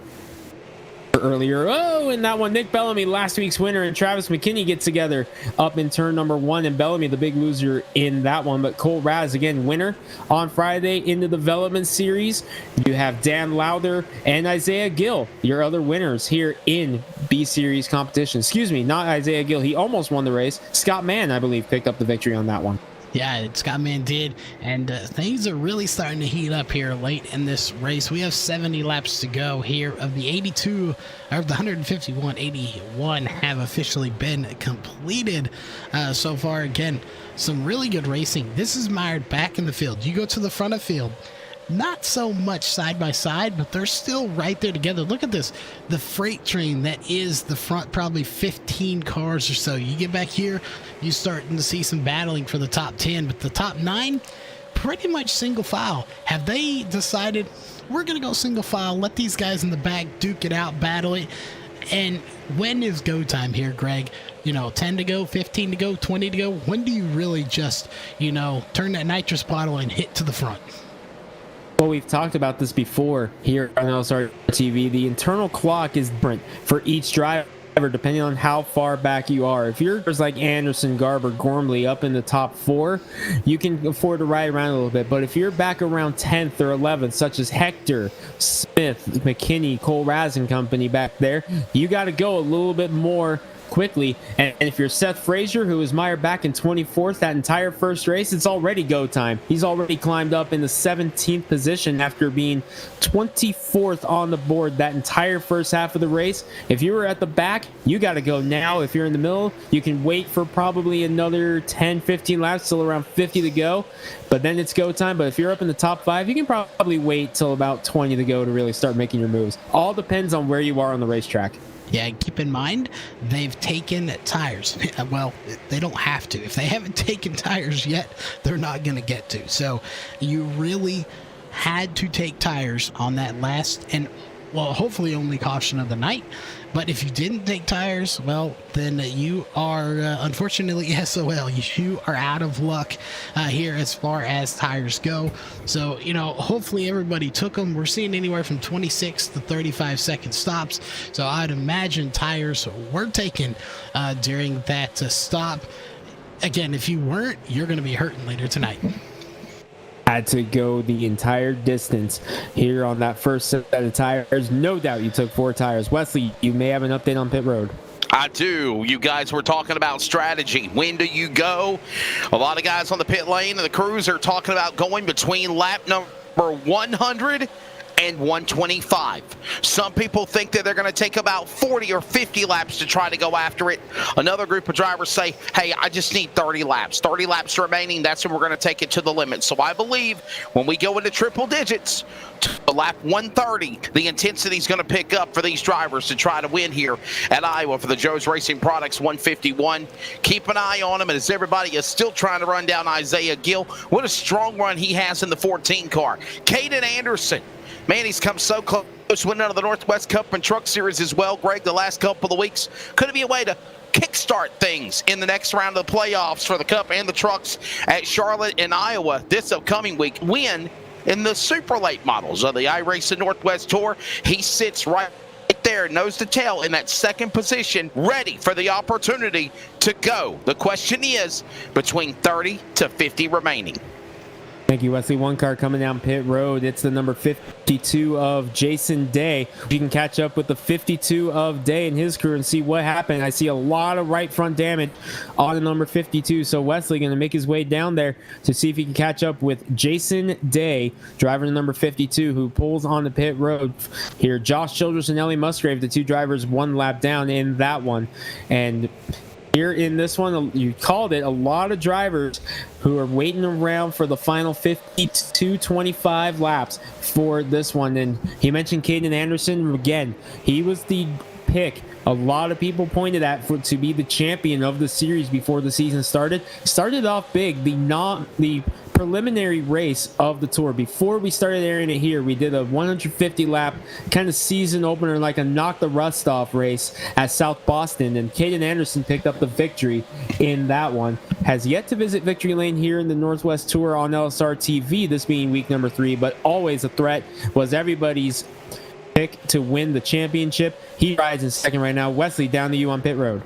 Oh, and that one, Nick Bellamy, last week's winner, and Travis McKinney get together up in turn number 1, and Bellamy the big loser in that one. But Cole Raz, again, winner on Friday in the development series. You have Dan Lowther and Isaiah Gill, your other winners here in B Series competition. Excuse me, not Isaiah Gill. He almost won the race. Scott Mann, I believe, picked up the victory on that one. Yeah, Scott Mann did, and things are really starting to heat up here late in this race. We have 70 laps to go here. Of the 82, or of the 151, 81 have officially been completed so far. Again, some really good racing. This is mired back in the field. You go to the front of field, not so much side by side, but they're still right there together. Look at this, the freight train that is the front, probably 15 cars or so. You get back here, you're starting to see some battling for the top 10, but the top 9, pretty much single file. Have they decided, we're going to go single file, let these guys in the back duke it out, battle it? And when is go time here, Greg? 10 to go, 15 to go, 20 to go? When do you really just, turn that nitrous bottle and hit to the front? Well, we've talked about this before here on LSR TV. The internal clock is different for each driver depending on how far back you are. If you're like Anderson, Garber, Gormley up in the top 4, you can afford to ride around a little bit. But if you're back around 10th or 11th, such as Hector, Smith, McKinney, Cole Raz and company back there, you got to go a little bit more quickly. And if you're Seth Frazier, who was mired back in 24th that entire first race, it's already go time. He's already climbed up in the 17th position after being 24th on the board that entire first half of the race. If you were at the back, you got to go now. If you're in the middle, you can wait for probably another 10-15 laps, still around 50 to go, but then it's go time. But if you're up in the top 5, you can probably wait till about 20 to go to really start making your moves. All depends on where you are on the racetrack. Yeah, keep in mind, they've taken tires. Well, they don't have to. If they haven't taken tires yet, they're not going to get to. So you really had to take tires on that last, and well, hopefully only caution of the night. But if you didn't take tires, well, then you are unfortunately SOL. You are out of luck here as far as tires go. So, hopefully everybody took them. We're seeing anywhere from 26 to 35 second stops. So I'd imagine tires were taken during that stop. Again, if you weren't, you're going to be hurting later tonight. Had to go the entire distance here on that first set of tires. No doubt you took 4 tires. Wesley, you may have an update on pit road. I do. You guys were talking about strategy. When do you go? A lot of guys on the pit lane and the crews are talking about going between lap number 100 and 125. Some people think that they're going to take about 40 or 50 laps to try to go after it. Another group of drivers say, hey, I just need 30 laps. 30 laps remaining, that's when we're going to take it to the limit. So I believe when we go into triple digits to lap 130, the intensity is going to pick up for these drivers to try to win here at Iowa for the Joe's Racing Products 151. Keep an eye on them, and as everybody is still trying to run down Isaiah Gill, what a strong run he has in the 14 car. Caden Anderson, man, he's come so close winning out of the Northwest Cup and Truck Series as well, Greg, the last couple of weeks. Could it be a way to kickstart things in the next round of the playoffs for the Cup and the Trucks at Charlotte and Iowa this upcoming week? Win in the super late models of the iRacing Northwest Tour. He sits right right there, nose to tail in that second position, ready for the opportunity to go. The question is between 30 to 50 remaining. Thank you, Wesley. One car coming down pit road. It's the number 52 of Jason Day. You can catch up with the 52 of Day and his crew and see what happened. I see a lot of right front damage on the number 52. So Wesley going to make his way down there to see if he can catch up with Jason Day, driver to number 52, who pulls on the pit road here. Josh Childress and Ellie Musgrave, the two drivers, one lap down in that one. And here in this one, you called it, a lot of drivers who are waiting around for the final 52-25 laps for this one. And he mentioned Caden Anderson again. He was the pick a lot of people pointed at to be the champion of the series before the season started. Started off big. The preliminary race of the tour, before we started airing it here, we did a 150 lap kind of season opener, like a knock the rust off race at South Boston, and Caden Anderson picked up the victory in that one. Has yet to visit victory lane here in the Northwest Tour on LSR TV, this being week number 3, but always a threat, was everybody's pick to win the championship. He rides in second right now. Wesley, down to you on pit road.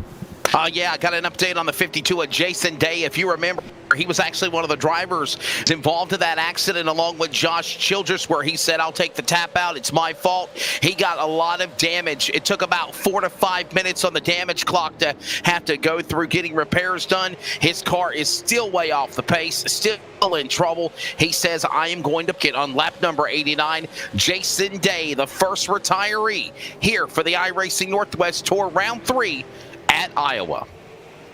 Yeah, I got an update on the 52 of Jason Day. If you remember, he was actually one of the drivers involved in that accident along with Josh Childress, where he said, I'll take the tap out. It's my fault. He got a lot of damage. It took about 4 to 5 minutes on the damage clock to have to go through getting repairs done. His car is still way off the pace, still in trouble. He says, I am going to get on lap number 89. Jason Day, the first retiree here for the iRacing Northwest Tour Round 3 at Iowa.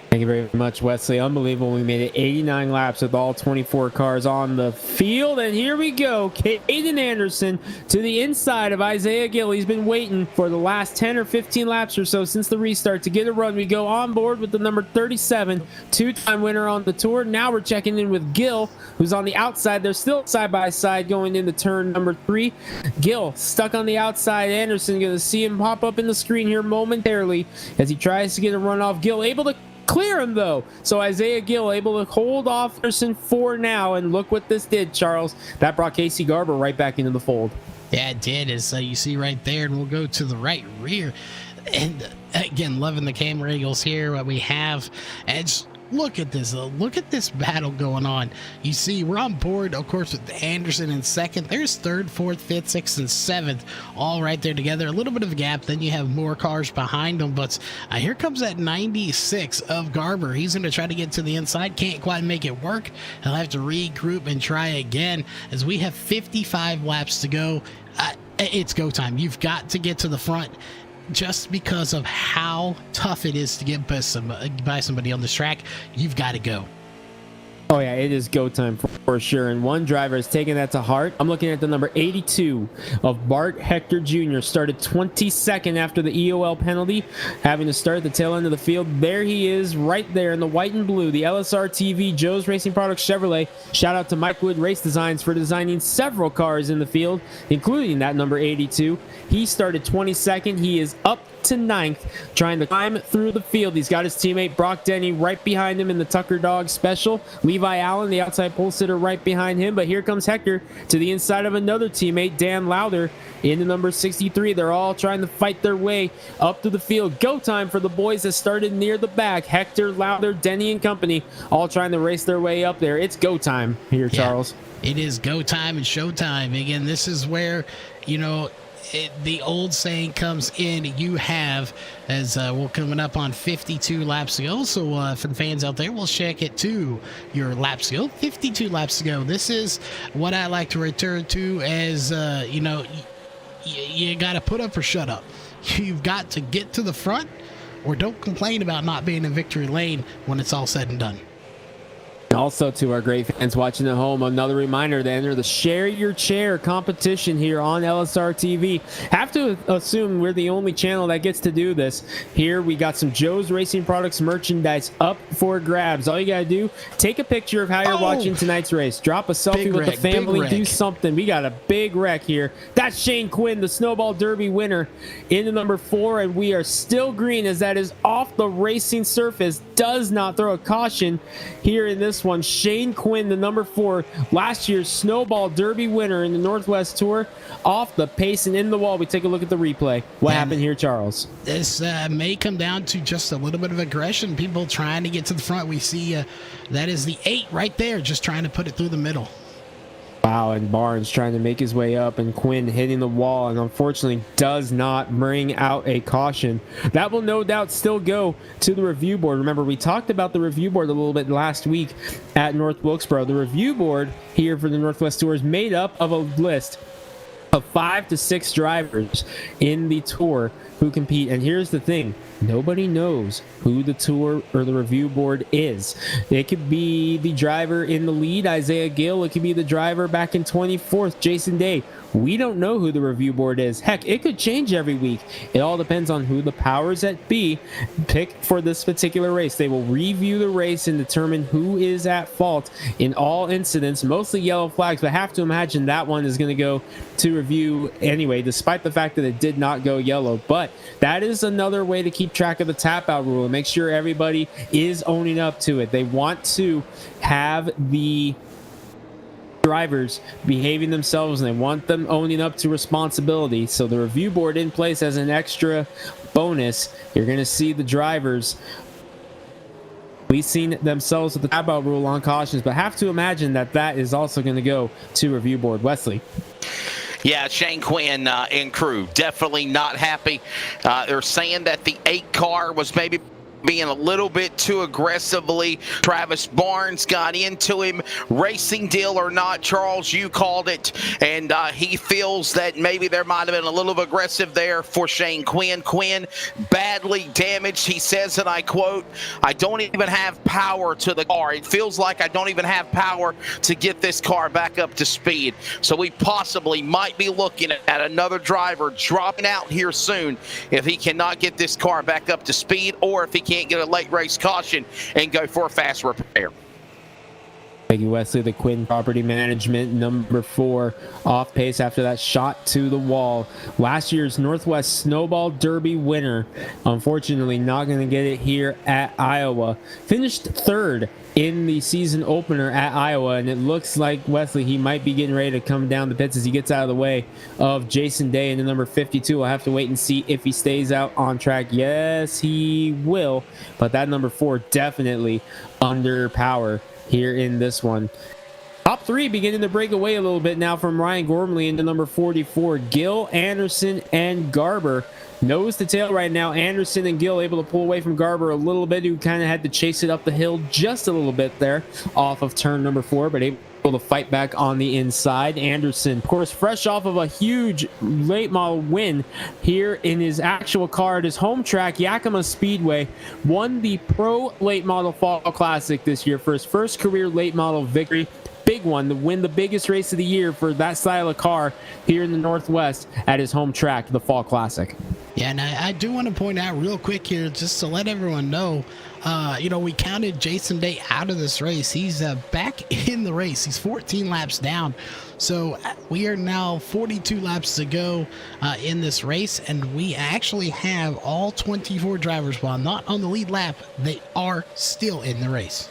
Thank you very much, Wesley. Unbelievable. We made it 89 laps with all 24 cars on the field. And here we go. Caden Anderson to the inside of Isaiah Gill. He's been waiting for the last 10 or 15 laps or so since the restart to get a run. We go on board with the number 37, two-time winner on the tour. Now we're checking in with Gill, who's on the outside. They're still side by side going into turn number 3. Gill stuck on the outside. Anderson going to see him pop up in the screen here momentarily as he tries to get a run off. Gill able to clear him though, so Isaiah Gill able to hold off Anderson for now, and look what this did, Charles. That brought Casey Garber right back into the fold. Yeah, it did, as you see right there, and we'll go to the right rear. And again, loving the camera angles here, what we have, and just look at this battle going on. You see, we're on board, of course, with Anderson in second. There's third, fourth, fifth, sixth, and seventh, all right there together. A little bit of a gap. Then you have more cars behind them. But here comes that 96 of Garber. He's going to try to get to the inside. Can't quite make it work. He'll have to regroup and try again, as we have 55 laps to go. It's go time. You've got to get to the front, just because of how tough it is to get by somebody on this track. You've got to go. Oh yeah, it is go time for sure, and one driver is taking that to heart. I'm looking at the number 82 of Bart Hector Jr. Started 22nd after the EOL penalty, having to start at the tail end of the field. There he is, right there in the white and blue, the LSR TV Joe's Racing Products Chevrolet. Shout out to Mike Wood Race Designs for designing several cars in the field, including that number 82. He started 22nd. He is up to 9th, trying to climb through the field. He's got his teammate Brock Denny right behind him in the Tucker Dog Special. Levi Allen, the outside pole sitter, right behind him. But here comes Hector to the inside of another teammate, Dan Lowder, in the number 63. They're all trying to fight their way up to the field. Go time for the boys that started near the back. Hector, Lowder, Denny, and company, all trying to race their way up there. It's go time here, Charles. It is go time and show time. Again, this is where, the old saying comes in. You have, as we're coming up on 52 laps to go. So for the fans out there, we'll check it to your laps to go. 52 laps to go. This is what I like to return to as, you got to put up or shut up. You've got to get to the front, or don't complain about not being in victory lane when it's all said and done. Also, to our great fans watching at home, another reminder to enter the Share Your Chair competition here on LSR TV. Have to assume we're the only channel that gets to do this. Here we got some Joe's Racing Products merchandise up for grabs. All you gotta do, take a picture of how you're watching tonight's race. Drop a selfie with the family. Do something. We got a big wreck here. That's Shane Quinn, the Snowball Derby winner, into number 4, and we are still green as that is off the racing surface. does not throw a caution here in this one. Shane Quinn, the number 4, last year's Snowball Derby winner in the Northwest Tour, off the pace and in the wall. We take a look at the replay. What happened here, Charles? This may come down to just a little bit of aggression. People trying to get to the front. We see that is the 8 right there, just trying to put it through the middle. Wow, and Barnes trying to make his way up, and Quinn hitting the wall, and unfortunately does not bring out a caution. That will no doubt still go to the review board. Remember, we talked about the review board a little bit last week at North Wilkesboro. The review board here for the Northwest Tour is made up of a list of 5 to 6 drivers in the tour who compete. And here's the thing, nobody knows who the tour or the review board is. It could be the driver in the lead, Isaiah Gill. It could be the driver back in 24th, Jason Day. We don't know who the review board is. Heck, it could change every week. It all depends on who the powers that be pick for this particular race. They will review the race and determine who is at fault in all incidents, mostly yellow flags, but I have to imagine that one is going to go to review anyway, despite the fact that it did not go yellow. But that is another way to keep track of the tap out rule and make sure everybody is owning up to it. They want to have the drivers behaving themselves, and they want them owning up to responsibility. So the review board in place as an extra bonus. You're going to see the drivers policing themselves with the tap out rule on cautions, but have to imagine that that is also going to go to review board. Wesley. Yeah, Shane Quinn and crew definitely not happy. They're saying that the 8 car was maybe being a little bit too aggressively. Travis Barnes got into him. Racing deal or not, Charles, you called it, and he feels that maybe there might have been a little aggressive there for Shane Quinn. Quinn badly damaged. He says, and I quote, "I don't even have power to the car. It feels like I don't even have power to get this car back up to speed." So we possibly might be looking at another driver dropping out here soon if he cannot get this car back up to speed, or if he can't get a late race caution and go for a fast repair. Thank you, Wesley. The Quinn Property Management, number 4, off pace after that shot to the wall. Last year's Northwest Snowball Derby winner. Unfortunately, not going to get it here at Iowa. Finished 3rd in the season opener at Iowa, and it looks like Wesley, he might be getting ready to come down the pits as he gets out of the way of Jason Day in the number 52. We'll have to wait and see if he stays out on track. Yes, he will, but that number 4 definitely under power here in this one. Top 3 beginning to break away a little bit now from Ryan Gormley into number 44. Gill, Anderson, and Garber. Nose to tail right now. Anderson and Gill able to pull away from Garber a little bit, who kind of had to chase it up the hill just a little bit there off of turn number 4, but able to fight back on the inside. Anderson, of course, fresh off of a huge late model win here in his actual car at his home track, Yakima Speedway, won the Pro Late Model Fall Classic this year for his first career late model victory. Big one to win the biggest race of the year for that style of car here in the Northwest at his home track, the Fall Classic. Yeah, and I do want to point out real quick here, just to let everyone know, we counted Jason Day out of this race. He's back in the race. He's 14 laps down. So we are now 42 laps to go in this race, and we actually have all 24 drivers, while not on the lead lap, they are still in the race.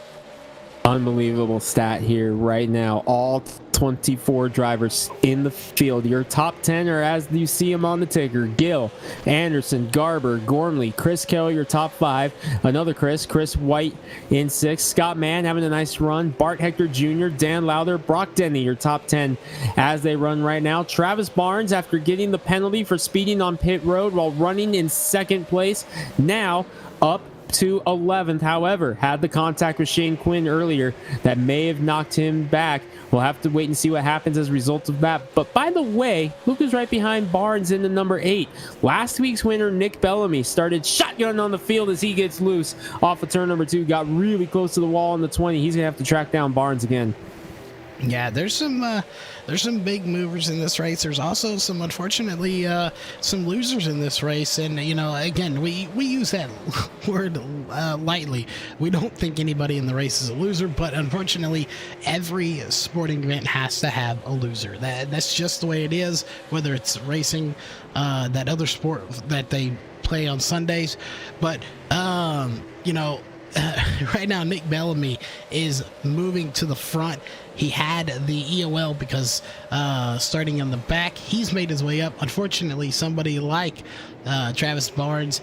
Unbelievable stat here right now. All 24 drivers in the field. Your top 10 are as you see them on the ticker: Gill, Anderson, Garber, Gormley, Chris Kelly, your top 5. Another Chris White in 6. Scott Mann having a nice run. Bart Hector Jr., Dan Lowther, Brock Denny, your top 10 as they run right now. Travis Barnes, after getting the penalty for speeding on pit road while running in 2nd place, now up to 11th. However, had the contact with Shane Quinn earlier that may have knocked him back. We'll have to wait and see what happens as a result of that. But by the way, look who's right behind Barnes in the number 8. Last week's winner, Nick Bellamy, started shotgun on the field as he gets loose off of turn number 2, got really close to the wall on the 20. He's gonna have to track down Barnes again. Yeah, there's some big movers in this race. There's also some, unfortunately, some losers in this race. And, again, we use that word lightly. We don't think anybody in the race is a loser, but unfortunately, every sporting event has to have a loser. That's just the way it is, whether it's racing, that other sport that they play on Sundays. But, right now Nick Bellamy is moving to the front. He had the EOL because starting on the back, he's made his way up. Unfortunately, somebody like Travis Barnes,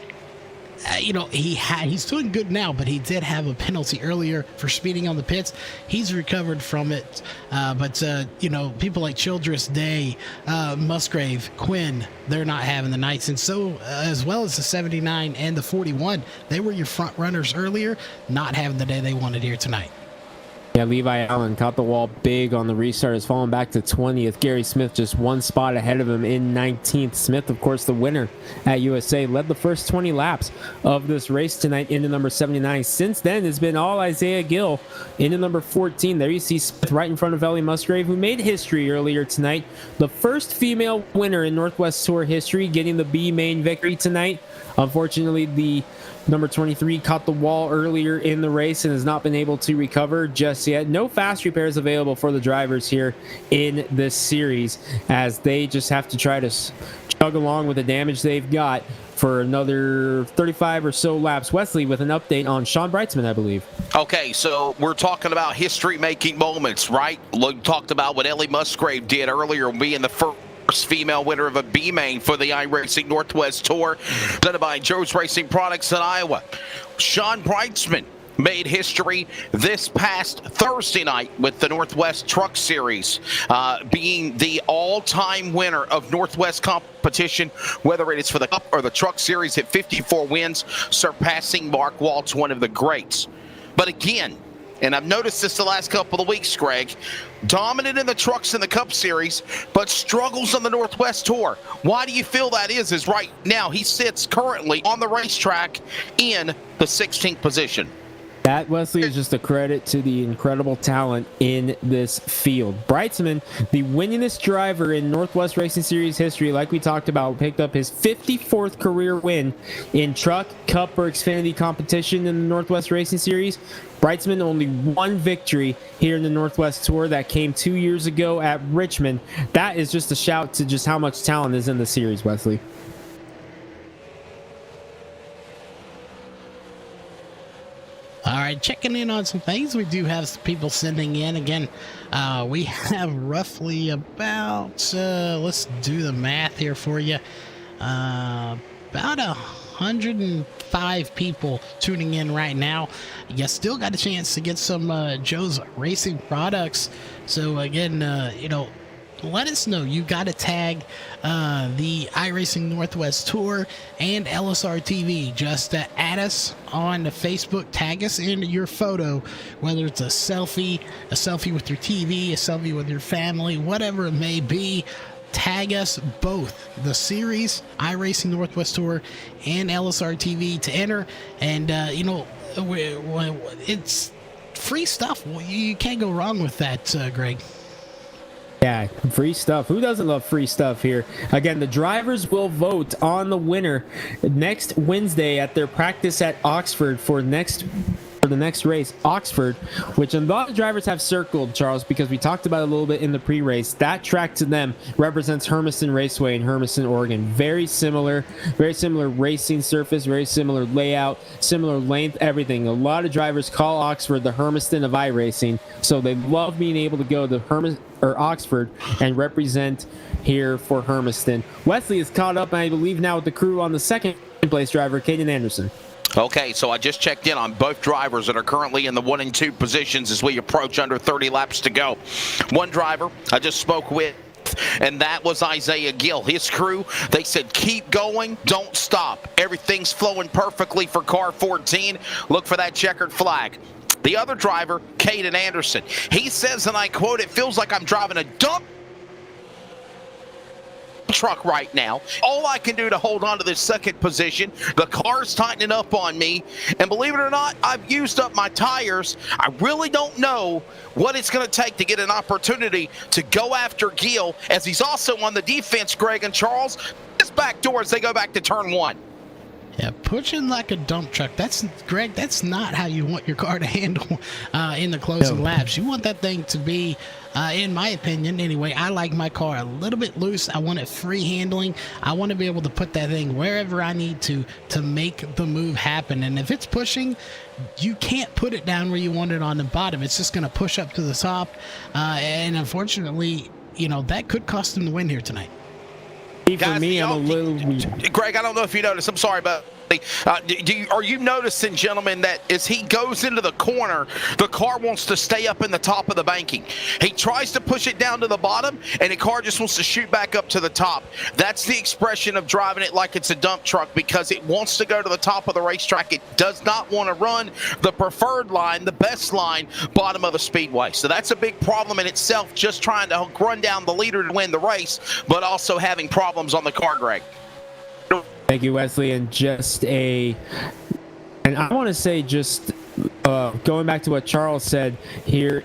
he's doing good now, but he did have a penalty earlier for speeding on the pits. He's recovered from it, but people like Childress, Day, Musgrave, Quinn, they're not having the nights, and so as well as the 79 and the 41, they were your front runners earlier, not having the day they wanted here tonight. Yeah, Levi Allen caught the wall big on the restart. Has fallen back to 20th. Gary Smith just one spot ahead of him in 19th. Smith, of course, the winner at USA, led the first 20 laps of this race tonight into number 79. Since then, it's been all Isaiah Gill into number 14. There you see Smith right in front of Ellie Musgrave, who made history earlier tonight. The first female winner in Northwest Tour history, getting the B main victory tonight. Unfortunately, the number 23 caught the wall earlier in the race and has not been able to recover just yet. No fast repairs available for the drivers here in this series, as they just have to try to chug along with the damage they've got for another 35 or so laps. Wesley with an update on Sean Brightsman, I believe. Okay, so we're talking about history-making moments, right? Luke talked about what Ellie Musgrave did earlier, being the first female winner of a B main for the iRacing Northwest Tour, presented by Joe's Racing Products in Iowa. Sean Brightsman made history this past Thursday night with the Northwest Truck Series, being the all-time winner of Northwest competition, whether it is for the Cup or the Truck Series, at 54 wins, surpassing Mark Waltz, one of the greats. But again, and I've noticed this the last couple of weeks, Greg, dominant in the Trucks in the Cup Series, but struggles on the Northwest Tour. Why do you feel that is right now he sits currently on the racetrack in the 16th position? That, Wesley, is just a credit to the incredible talent in this field. Brightsman, the winningest driver in Northwest Racing Series history, like we talked about, picked up his 54th career win in Truck, Cup, or Xfinity competition in the Northwest Racing Series. Brightsman only one victory here in the Northwest Tour. That came 2 years ago at Richmond. That is just a shout to just how much talent is in the series, Wesley. All right, checking in on some things. We do have some people sending in. Again, we have roughly about, let's do the math here for you, about 105 people tuning in right now. You still got a chance to get some Joe's Racing products. So again, let us know. You got to tag the iRacing Northwest Tour and LSR TV. Just add us on Facebook, tag us in your photo, whether it's a selfie with your TV, a selfie with your family, whatever it may be. Tag us both, the series, iRacing Northwest Tour, and LSR TV to enter. And, it's free stuff. You can't go wrong with that, Greg. Yeah, free stuff. Who doesn't love free stuff here? Again, the drivers will vote on the winner next Wednesday at their practice at Oxford for the next race, Oxford, which a lot of drivers have circled, Charles, because we talked about it a little bit in the pre-race. That track to them represents Hermiston Raceway in Hermiston, Oregon. Very similar racing surface, very similar layout, similar length, everything. A lot of drivers call Oxford the Hermiston of iRacing, so they love being able to go to Oxford and represent here for Hermiston. Wesley is caught up, I believe, now with the crew on the second place driver, Caden Anderson. Okay, so I just checked in on both drivers that are currently in the 1 and 2 positions as we approach under 30 laps to go. One driver I just spoke with, and that was Isaiah Gill. His crew, they said, keep going, don't stop. Everything's flowing perfectly for car 14. Look for that checkered flag. The other driver, Caden Anderson, he says, and I quote, "It feels like I'm driving a dump truck right now. All I can do to hold on to this second position, the car's tightening up on me, and believe it or not, I've used up my tires. I really don't know what it's going to take to get an opportunity to go after Gill, as he's also on the defense, Greg and Charles, his back door as they go back to turn 1. Yeah, pushing like a dump truck. That's, Greg, that's not how you want your car to handle in the closing laps. You want that thing to be, in my opinion anyway, I like my car a little bit loose. I want it free handling. I want to be able to put that thing wherever I need to make the move happen. And if it's pushing, you can't put it down where you want it on the bottom. It's just going to push up to the top. And unfortunately, you know, that could cost them the win here tonight. For Guys, me, I'm a little... Greg, I don't know if you noticed. I'm sorry, but are you noticing, gentlemen, that as he goes into the corner, the car wants to stay up in the top of the banking? He tries to push it down to the bottom, and the car just wants to shoot back up to the top. That's the expression of driving it like it's a dump truck, because it wants to go to the top of the racetrack. It does not want to run the preferred line, the best line, bottom of a speedway. So that's a big problem in itself, just trying to run down the leader to win the race, but also having problems on the car, Greg. Thank you, Wesley. And I want to say, just going back to what Charles said here,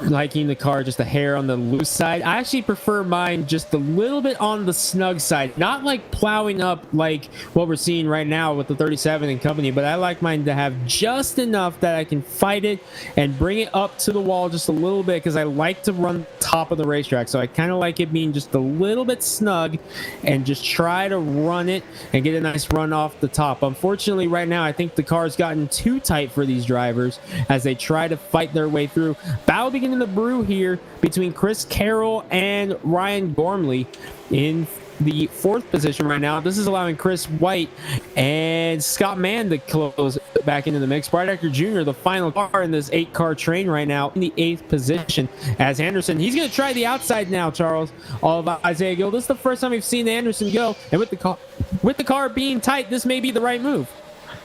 liking the car just a hair on the loose side. I actually prefer mine just a little bit on the snug side, not like plowing up like what we're seeing right now with the 37 and company, but I like mine to have just enough that I can fight it and bring it up to the wall just a little bit, because I like to run top of the racetrack. So I kind of like it being just a little bit snug and just try to run it and get a nice run off the top. Unfortunately, right now, I think the car's gotten too tight for these drivers as they try to fight their way through. Battle beginning to brew here between Chris Carroll and Ryan Gormley in the 4th position right now. This is allowing Chris White and Scott Mann to close back into the mix. Bright Actor Jr., the final car in this 8-car train right now, in the 8th position. As Anderson, he's going to try the outside now, Charles. All about Isaiah Gill. This is the first time we've seen Anderson go, and with the car being tight, this may be the right move.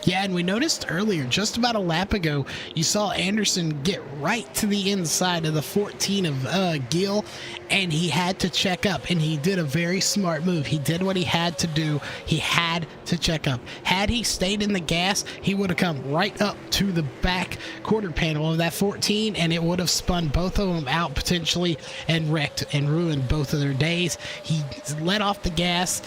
Yeah, and we noticed earlier, just about a lap ago, you saw Anderson get right to the inside of the 14 of Gill, and he had to check up, and he did a very smart move. He did what he had to do. He had to check up. Had he stayed in the gas, he would have come right up to the back quarter panel of that 14, and it would have spun both of them out potentially and wrecked and ruined both of their days. He let off the gas,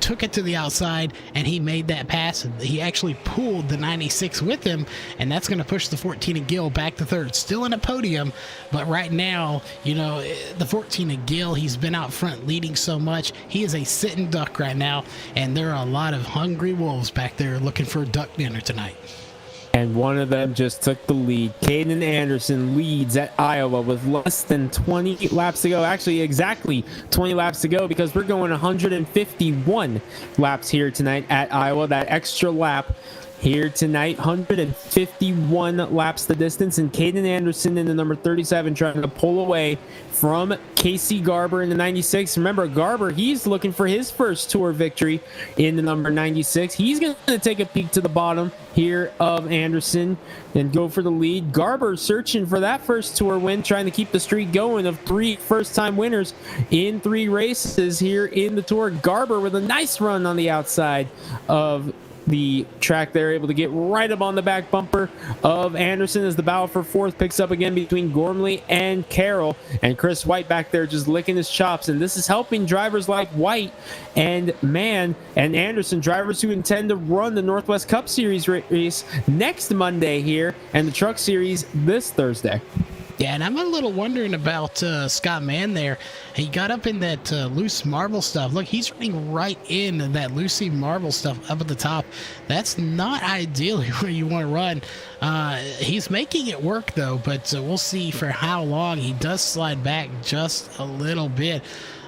took it to the outside, and he made that pass. He actually pulled the 96 with him, and that's going to push the 14 of Gill back to 3rd. Still in a podium, but right now, you know, the 14 of Gill, he's been out front leading so much. He is a sitting duck right now, and there are a lot of hungry wolves back there looking for duck dinner tonight. And one of them just took the lead. Caden Anderson leads at Iowa with less than 20 laps to go. Actually, exactly 20 laps to go, because we're going 151 laps here tonight at Iowa. That extra lap here tonight, 151 laps the distance, and Caden Anderson in the number 37 trying to pull away from Casey Garber in the 96. Remember, Garber, he's looking for his first Tour victory in the number 96. He's going to take a peek to the bottom here of Anderson and go for the lead. Garber searching for that first Tour win, trying to keep the streak going of 3 first-time winners in 3 races here in the Tour. Garber with a nice run on the outside of the track. They're able to get right up on the back bumper of Anderson as the battle for 4th picks up again between Gormley and Carroll, and Chris White back there just licking his chops. And this is helping drivers like White and Mann and Anderson, drivers who intend to run the Northwest Cup Series race next Monday here and the Truck Series this Thursday. Yeah, and I'm a little wondering about Scott Mann there. He got up in that loose marble stuff. Look, he's running right in that loosey marble stuff up at the top. That's not ideally where you want to run. He's making it work, though, but we'll see for how long. He does slide back just a little bit.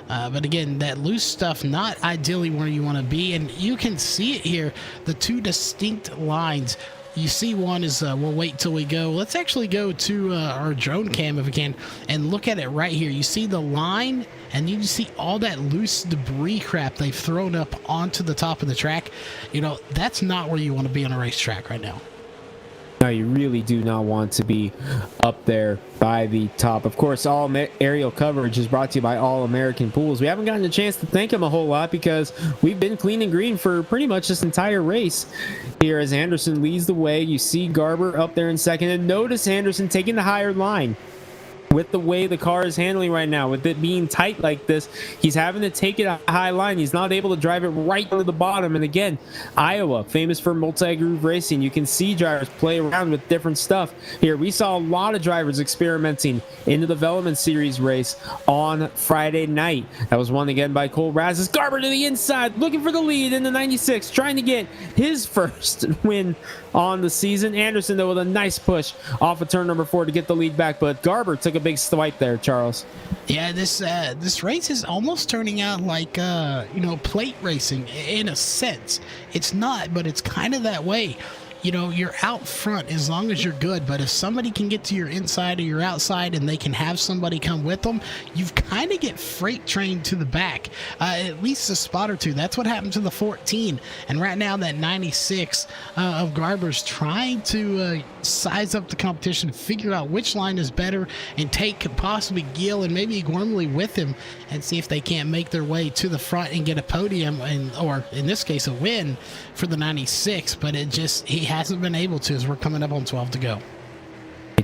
But again, that loose stuff, not ideally where you want to be. And you can see it here, the 2 distinct lines. You see one is, we'll wait till we go. Let's actually go to our drone cam if we can and look at it right here. You see the line, and you see all that loose debris crap they've thrown up onto the top of the track. You know, that's not where you want to be on a racetrack right now. No, you really do not want to be up there by the top. Of course, all aerial coverage is brought to you by All American Pools. We haven't gotten a chance to thank them a whole lot because we've been clean and green for pretty much this entire race here as Anderson leads the way. You see Garber up there in second, and notice Anderson taking the higher line. with the way the car is handling right now, with it being tight like this, he's having to take it a high line. He's not able to drive it right to the bottom. And again, Iowa, famous for multi-groove racing. You can see drivers play around with different stuff. Here, we saw a lot of drivers experimenting in the development series race on Friday night. That was won again by Cole Razis. Garber to the inside, looking for the lead in the 96, trying to get his first win on the season. Anderson, though, with a nice push off of turn number 4 to get the lead back, but Garber took a big swipe there, Charles. Yeah, this race is almost turning out like plate racing in a sense. It's not, but it's kind of that way. You're out front as long as you're good, but if somebody can get to your inside or your outside and they can have somebody come with them, you kind of get freight trained to the back, at least a spot or two. That's what happened to the 14. And right now that 96 of Garber's trying to size up the competition, figure out which line is better, and take possibly Gill and maybe Gormley with him and see if they can't make their way to the front and get a podium, or in this case a win for the 96. But he hasn't been able to, as we're coming up on 12 to go.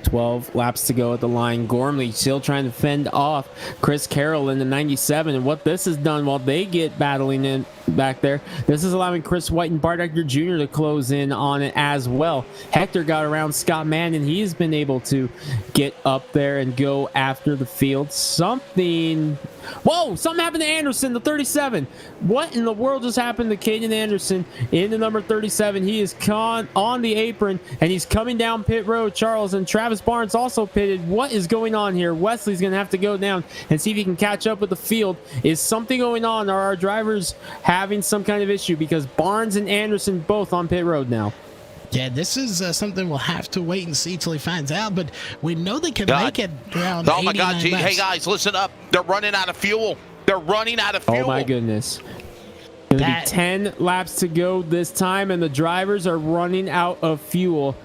12 laps to go at the line. Gormley still trying to fend off Chris Carroll in the 97, and what this has done while they get battling in back there, this is allowing Chris White and Bart Hector Jr. to close in on it as well. Hector got around Scott Mann, and he's been able to get up there and go after the field. Something happened to Anderson, the 37. What in the world just happened to Caden Anderson in the number 37? He is on the apron, and he's coming down pit road, Charles, and Travis Barnes also pitted. What is going on here? Wesley's going to have to go down and see if he can catch up with the field. Is something going on? Are our drivers having some kind of issue? Because Barnes and Anderson both on pit road now. Yeah, this is something we'll have to wait and see till he finds out, but we know they can make it around 89 Oh my God, laps. hey guys, listen up. They're running out of fuel. Oh my goodness. Going to be 10 laps to go this time, and the drivers are running out of fuel.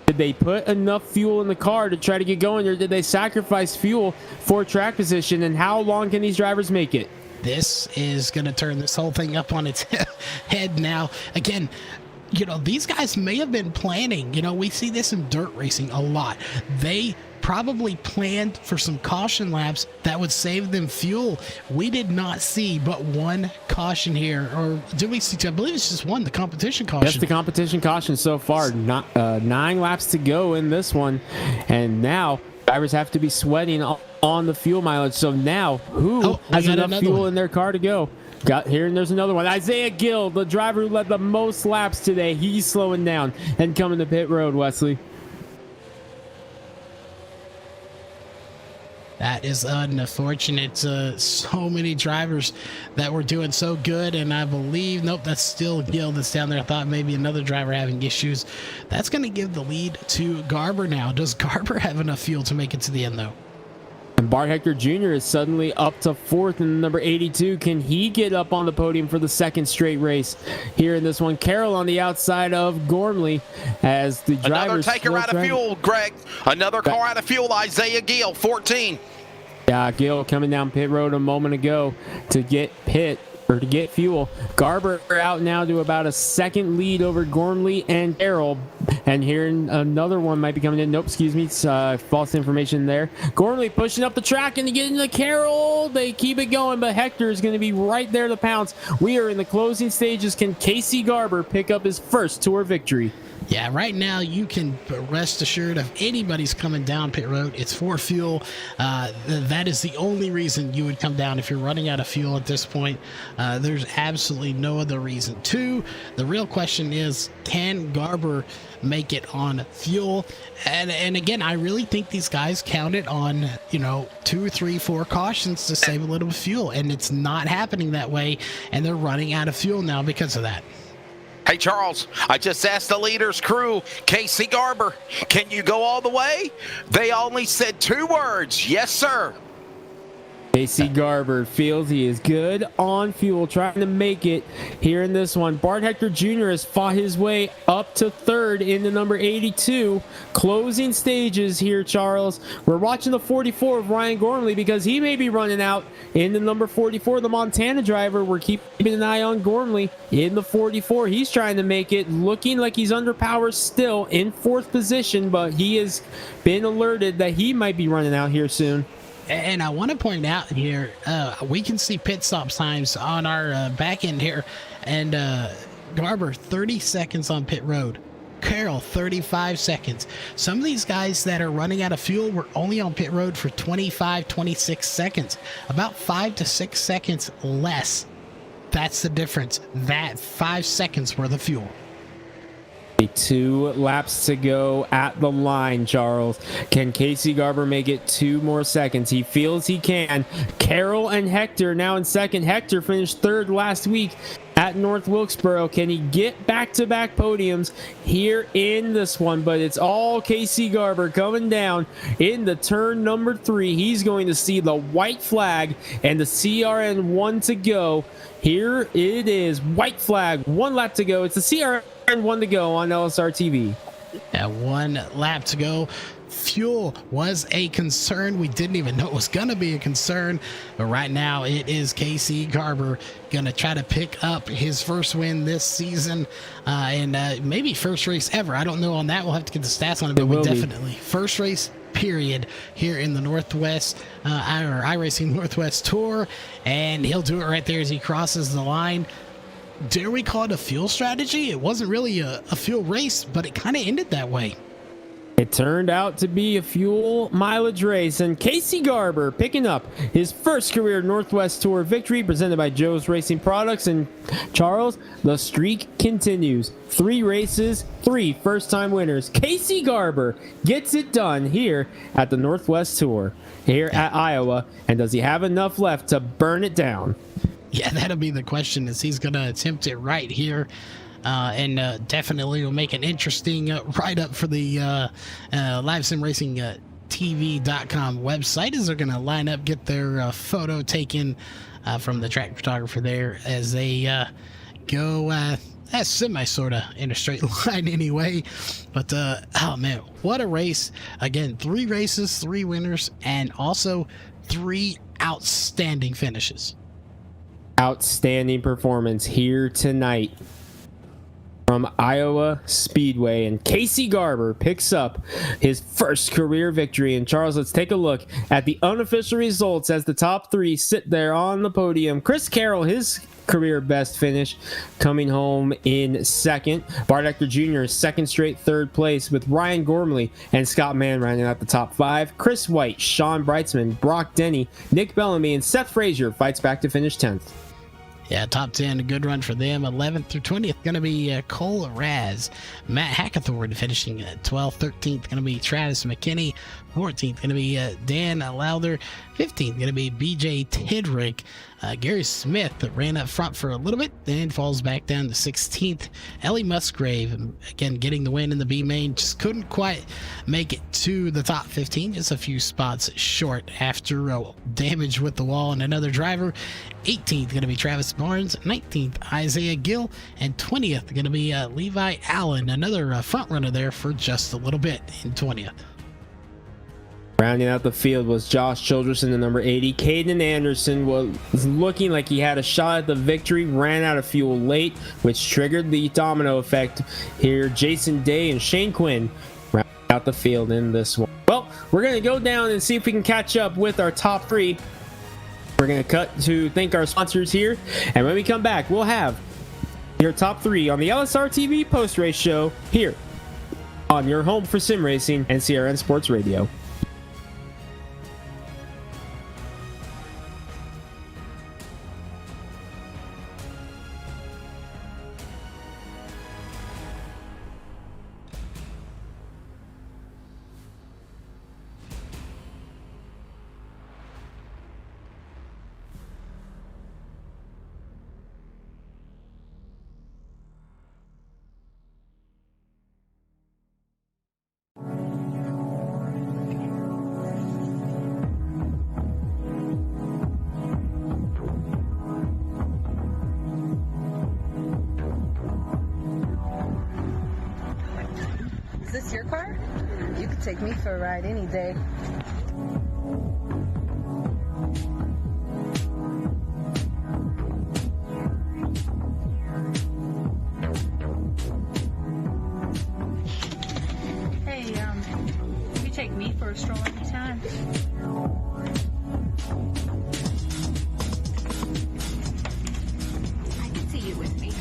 Did they put enough fuel in the car to try to get going, or did they sacrifice fuel for track position? And how long can these drivers make it? This is going to turn this whole thing up on its head now. Again, these guys may have been planning. We see this in dirt racing a lot. They probably planned for some caution laps that would save them fuel. We did not see but one caution here, or did we see? I believe it's just one, the competition caution. That's the competition caution so far. 9 laps to go in this one, and now drivers have to be sweating on the fuel mileage. So now, who has enough fuel in their car to go? Got here, and there's another one. Isaiah Gill, the driver who led the most laps today. He's slowing down and coming to pit road, Wesley. That is unfortunate. So many drivers that were doing so good, and I believe, nope, that's still Gill that's down there. I thought maybe another driver having issues. That's going to give the lead to Garber now. Does Garber have enough fuel to make it to the end, though? And Bart Hector Jr. is suddenly up to 4th in number 82. Can he get up on the podium for the second straight race here in this one? Carroll on the outside of Gormley as the drivers. Another taker out of fuel, Greg. Another car out of fuel, Isaiah Gill, 14. Yeah, Gill coming down pit road a moment ago to get fuel. Garber out now to about a second lead over Gormley and Carroll. And here another one might be coming in. Nope, excuse me. It's false information there. Gormley pushing up the track and getting to Carroll. They keep it going, but Hector is going to be right there to pounce. We are in the closing stages. Can Casey Garber pick up his first tour victory? Yeah, right now you can rest assured if anybody's coming down pit road, it's for fuel. That is the only reason you would come down if you're running out of fuel at this point. There's absolutely no other reason. The real question is, can Garber make it on fuel? And again, I really think these guys counted on 2, 3, 4 cautions to save a little fuel, and it's not happening that way, and they're running out of fuel now because of that. Hey, Charles, I just asked the leader's crew, Casey Garber, can you go all the way? They only said 2 words, yes, sir. Casey Garber feels he is good on fuel, trying to make it here in this one. Bart Hector Jr. has fought his way up to third in the number 82. Closing stages here, Charles. We're watching the 44 of Ryan Gormley because he may be running out in the number 44, the Montana driver. We're keeping an eye on Gormley in the 44. He's trying to make it, looking like he's under power still in fourth position, but he has been alerted that he might be running out here soon. And I want to point out here, we can see pit stop times on our back end here. And Garber, 30 seconds on pit road. Carroll, 35 seconds. Some of these guys that are running out of fuel were only on pit road for 25, 26 seconds. About 5 to 6 seconds less. That's the difference. That 5 seconds worth of fuel. 2 laps to go at the line, Charles. Can Casey Garber make it 2 more seconds? He feels he can. Carroll and Hector now in second. Hector finished third last week at North Wilkesboro. Can he get back-to-back podiums here in this one? But it's all Casey Garber coming down in the turn number 3. He's going to see the white flag and the CRN 1 to go. Here it is. White flag. 1 lap to go. It's the CRN 1 to go on LSR TV. 1 lap to go. Fuel was a concern. We didn't even know it was going to be a concern. But right now, it is Casey Garber going to try to pick up his first win this season. And maybe first race ever. I don't know on that. We'll have to get the stats on it. But we definitely. First race, period, here in the Northwest, our iRacing Northwest Tour. And he'll do it right there as he crosses the line. Dare we call it a fuel strategy? It wasn't really a fuel race, but it kind of ended that way. It turned out to be a fuel mileage race, and Casey Garber picking up his first career Northwest Tour victory presented by Joe's Racing Products. And Charles, the streak continues. 3 races, 3 first-time winners. Casey Garber gets it done here at the Northwest Tour here at Iowa. And does he have enough left to burn it down? Yeah, that'll be the question, is he's going to attempt it right here. And definitely will make an interesting write-up for the LiveSimRacingTV.com website, as they're going to line up, get their photo taken from the track photographer there as they go semi sort of in a straight line anyway. But oh man, what a race. Again, 3 races, 3 winners, and also 3 outstanding finishes. Outstanding performance here tonight from Iowa Speedway, and Casey Garber picks up his first career victory. And Charles, let's take a look at the unofficial results as the top 3 sit there on the podium. Chris Carroll, his career best finish, coming home in second. Bart Hector Jr. second straight third place, with Ryan Gormley and Scott Mann rounding out the top 5. Chris White, Sean Breitzman, Brock Denny, Nick Bellamy, and Seth Frazier fights back to finish 10th. Yeah, top 10, a good run for them. 11th through 20th going to be Cole Raz. Matt Hackathorn finishing at 12th. 13th going to be Travis McKinney. 14th going to be Dan Lowther. 15th going to be BJ Tidrick. Gary Smith that ran up front for a little bit, then falls back down to 16th. Ellie Musgrave, again, getting the win in the B main, just couldn't quite make it to the top 15, just a few spots short after damage with the wall and another driver. 18th going to be Travis Barnes, 19th Isaiah Gill, and 20th going to be Levi Allen, another front runner there for just a little bit in 20th. Rounding out the field was Josh Childress in the number 80. Caden Anderson was looking like he had a shot at the victory, ran out of fuel late, which triggered the domino effect here. Jason Day and Shane Quinn round out the field in this one. Well, we're going to go down and see if we can catch up with our top 3. We're going to cut to thank our sponsors here, and when we come back, we'll have your top 3 on the LSR TV post-race show here on your home for sim racing and CRN Sports Radio. Is this your car? You could take me for a ride any day. Hey, you take me for a stroll anytime. I can see you with me.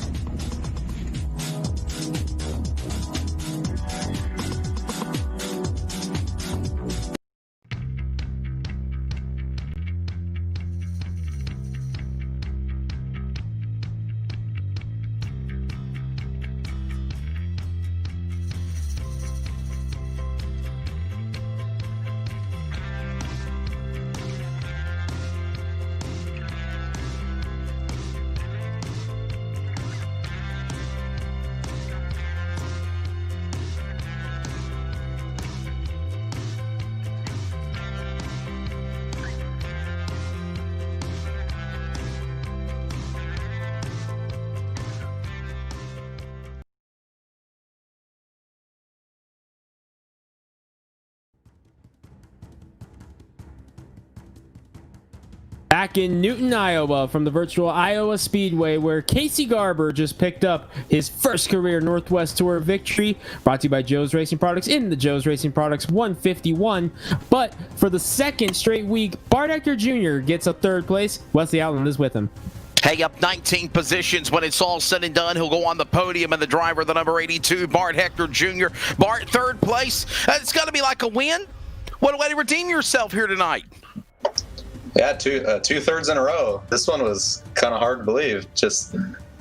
Back in Newton, Iowa, from the virtual Iowa Speedway, where Casey Garber just picked up his first career Northwest Tour victory, brought to you by Joe's Racing Products in the Joe's Racing Products 151. But for the second straight week, Bart Hector Jr. gets a third place. Wesley Outland is with him. Hey, up 19 positions when it's all said and done. He'll go on the podium, and the driver, the number 82, Bart Hector Jr. Bart, third place. It's got to be like a win. What a way to redeem yourself here tonight. Yeah, two-thirds in a row. This one was kind of hard to believe just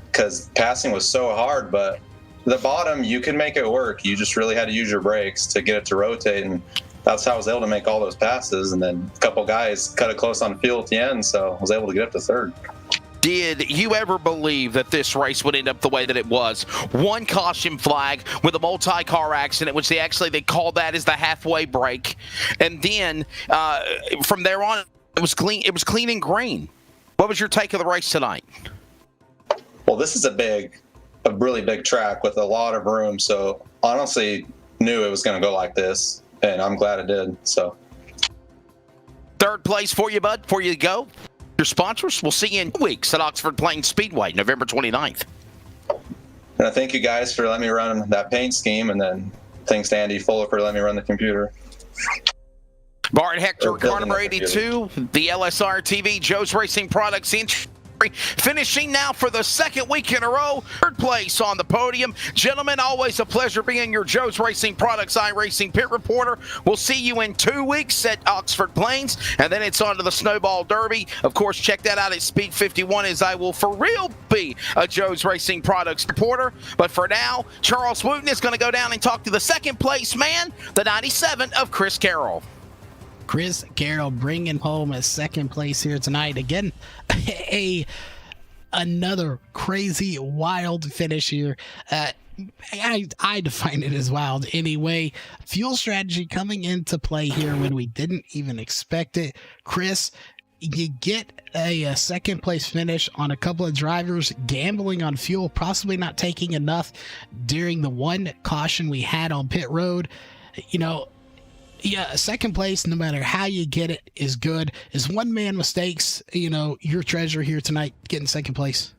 because passing was so hard, but the bottom, you can make it work. You just really had to use your brakes to get it to rotate, and that's how I was able to make all those passes. And then a couple guys cut it close on fuel at the end, so I was able to get up to third. Did you ever believe that this race would end up the way that it was? One caution flag with a multi-car accident, which they called that as the halfway break. And then from there on, it was clean. It was clean and green. What was your take of the race tonight? Well, this is a really big track with a lot of room. So honestly, knew it was going to go like this, and I'm glad it did. So third place for you, bud. Before you go, your sponsors. We'll see you in 2 weeks at Oxford Plains Speedway, November 29th. And I thank you guys for letting me run that paint scheme, and then thanks to Andy Fuller for letting me run the computer. Bart Hector, car number 82, the LSR TV, Joe's Racing Products entry, finishing now for the second week in a row, third place on the podium. Gentlemen, always a pleasure being your Joe's Racing Products iRacing pit reporter. We'll see you in 2 weeks at Oxford Plains, and then it's on to the Snowball Derby. Of course, check that out at Speed 51, as I will for real be a Joe's Racing Products reporter. But for now, Charles Wooten is going to go down and talk to the second place man, the 97 of Chris Carroll. Chris Carroll bringing home a second place here tonight. Again, another crazy, wild finish here. I define it as wild anyway. Fuel strategy coming into play here when we didn't even expect it. Chris, you get a second place finish on a couple of drivers gambling on fuel, possibly not taking enough during the one caution we had on pit road. You know, yeah, second place, no matter how you get it, is good. Is one man mistakes, your treasure here tonight, getting second place?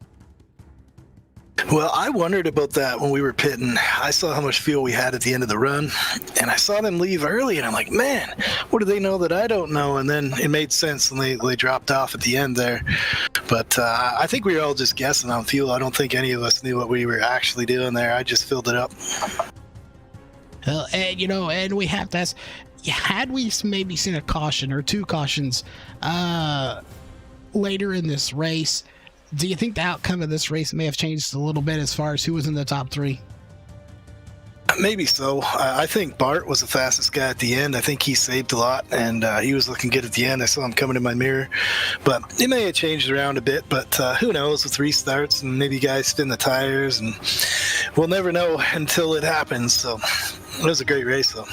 Well, I wondered about that when we were pitting. I saw how much fuel we had at the end of the run, and I saw them leave early, and I'm like, man, what do they know that I don't know? And then it made sense when they dropped off at the end there. But I think we were all just guessing on fuel. I don't think any of us knew what we were actually doing there. I just filled it up. Well, and we have to ask, had we maybe seen a caution or two cautions later in this race, do you think the outcome of this race may have changed a little bit as far as who was in the top three? Maybe so. I think Bart was the fastest guy at the end. I think he saved a lot, and he was looking good at the end. I saw him coming in my mirror. But it may have changed around a bit, but who knows with restarts, and maybe guys spin the tires, and we'll never know until it happens. So it was a great race, though.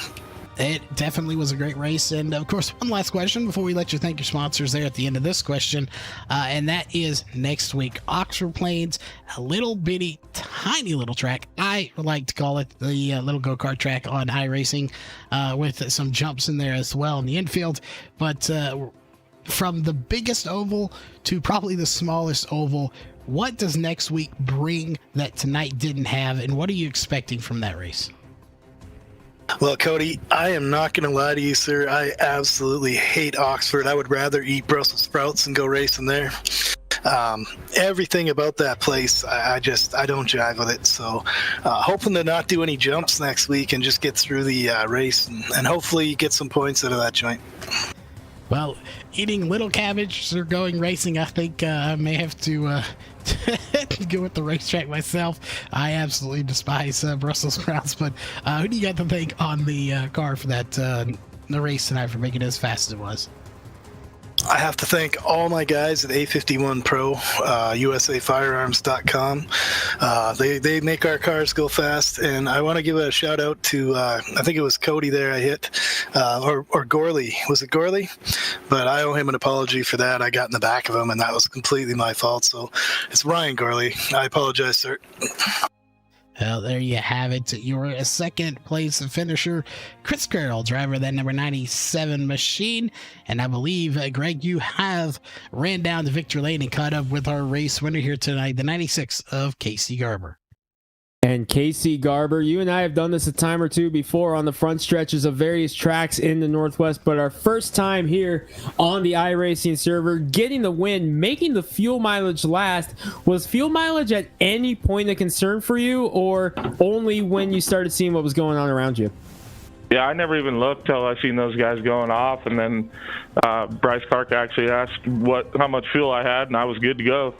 It definitely was a great race. And of course, one last question before we let you thank your sponsors there at the end of this question. And that is next week, Oxford Plains, a little bitty, tiny little track. I like to call it the little go-kart track on iRacing, with some jumps in there as well in the infield. But from the biggest oval to probably the smallest oval, what does next week bring that tonight didn't have? And what are you expecting from that race? Well, Cody, I am not going to lie to you, sir. I absolutely hate Oxford. I would rather eat Brussels sprouts and go racing there. Everything about that place, I don't jive with it. So hoping to not do any jumps next week and just get through the race and hopefully get some points out of that joint. Well, eating little cabbage or going racing, I think I may have to go with the racetrack myself. I absolutely despise Brussels sprouts, but who do you got to thank on the car for that the race tonight for making it as fast as it was? I have to thank all my guys at A51 Pro, USAFirearms.com. They make our cars go fast, and I want to give a shout out to I think it was Cody there I hit, or Gorley. Was it Gorley? But I owe him an apology for that. I got in the back of him, and that was completely my fault. So it's Ryan Gorley. I apologize, sir. Well, there you have it. Your second place finisher, Chris Carroll, driver of that number 97 machine. And I believe, Greg, you have ran down the victory lane and caught up with our race winner here tonight, the 96 of Casey Garber. And Casey Garber, you and I have done this a time or two before on the front stretches of various tracks in the Northwest, but our first time here on the iRacing server, getting the win, making the fuel mileage last. Was fuel mileage at any point a concern for you, or only when you started seeing what was going on around you? Yeah, I never even looked till I seen those guys going off, and then Bryce Clark actually asked how much fuel I had, and I was good to go.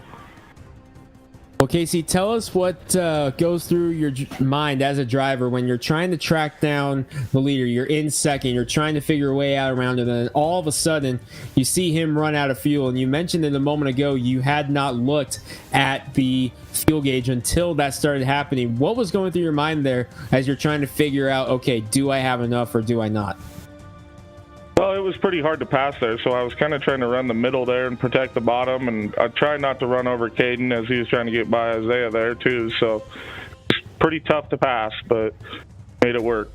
Well, Casey, tell us what goes through your mind as a driver when you're trying to track down the leader. You're in second. You're trying to figure a way out around him. And then all of a sudden, you see him run out of fuel. And you mentioned it a moment ago, you had not looked at the fuel gauge until that started happening. What was going through your mind there as you're trying to figure out, okay, do I have enough or do I not? Well, it was pretty hard to pass there, so I was kind of trying to run the middle there and protect the bottom, and I tried not to run over Caden as he was trying to get by Isaiah there too, so it's pretty tough to pass, but made it work.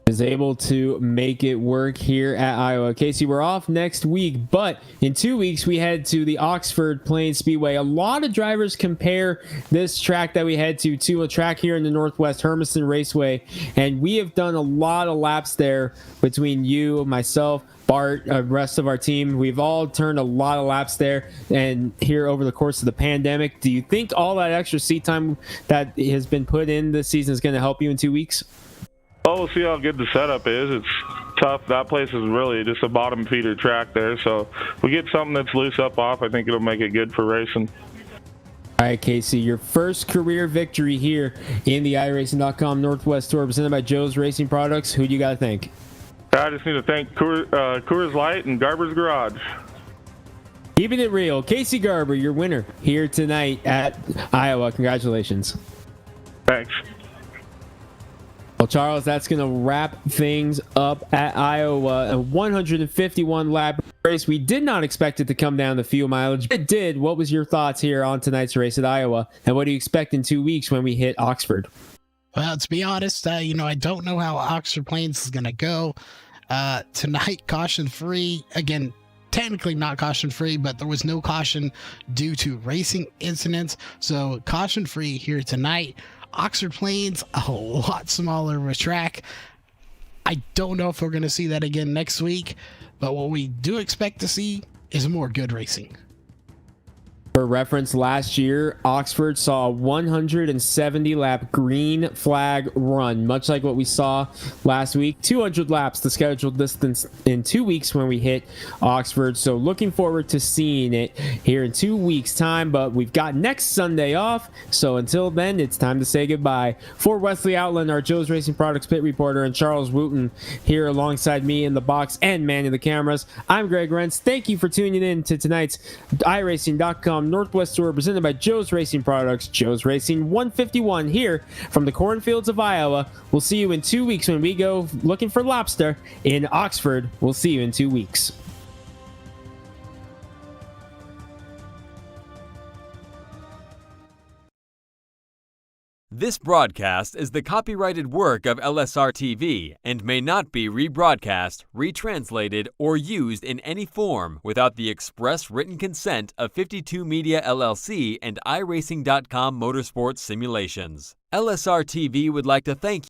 Is able to make it work here at Iowa. Casey, we're off next week, but in 2 weeks we head to the Oxford Plains Speedway. A lot of drivers compare this track that we head to a track here in the Northwest, Hermiston Raceway, and we have done a lot of laps there between you, myself, Bart, the rest of our team. We've all turned a lot of laps there and here over the course of the pandemic. Do you think all that extra seat time that has been put in this season is going to help you in 2 weeks? Well, we'll see how good the setup is. It's tough. That place is really just a bottom feeder track there, so if we get something that's loose up off, I think it'll make it good for racing. All right, Casey, your first career victory here in the iRacing.com Northwest Tour presented by Joe's Racing Products. Who do you got to thank? I just need to thank Coors Light and Garber's Garage. Keeping it real, Casey Garber, your winner here tonight at Iowa. Congratulations. Thanks. Well, Charles, that's going to wrap things up at Iowa. A 151-lap race. We did not expect it to come down to fuel mileage. It did. What was your thoughts here on tonight's race at Iowa? And what do you expect in 2 weeks when we hit Oxford? Well, to be honest, I don't know how Oxford Plains is going to go. Tonight, caution-free. Again, technically not caution-free, but there was no caution due to racing incidents. So caution-free here tonight. Oxford Plains, a lot smaller of a track. I don't know if we're going to see that again next week, but what we do expect to see is more good racing. For reference, last year, Oxford saw a 170-lap green flag run, much like what we saw last week. 200 laps, the scheduled distance in 2 weeks when we hit Oxford. So looking forward to seeing it here in 2 weeks' time, but we've got next Sunday off. So until then, it's time to say goodbye. For Wesley Outland, our Joe's Racing Products pit reporter, and Charles Wooten here alongside me in the box and manning the cameras, I'm Greg Rentz. Thank you for tuning in to tonight's iRacing.com Northwest Tour presented by Joe's Racing Products, Joe's Racing 151 here from the cornfields of Iowa. We'll see you in 2 weeks when we go looking for lobster in Oxford. We'll see you in 2 weeks. This broadcast is the copyrighted work of LSR TV and may not be rebroadcast, retranslated, or used in any form without the express written consent of 52 Media LLC and iRacing.com Motorsports Simulations. LSR TV would like to thank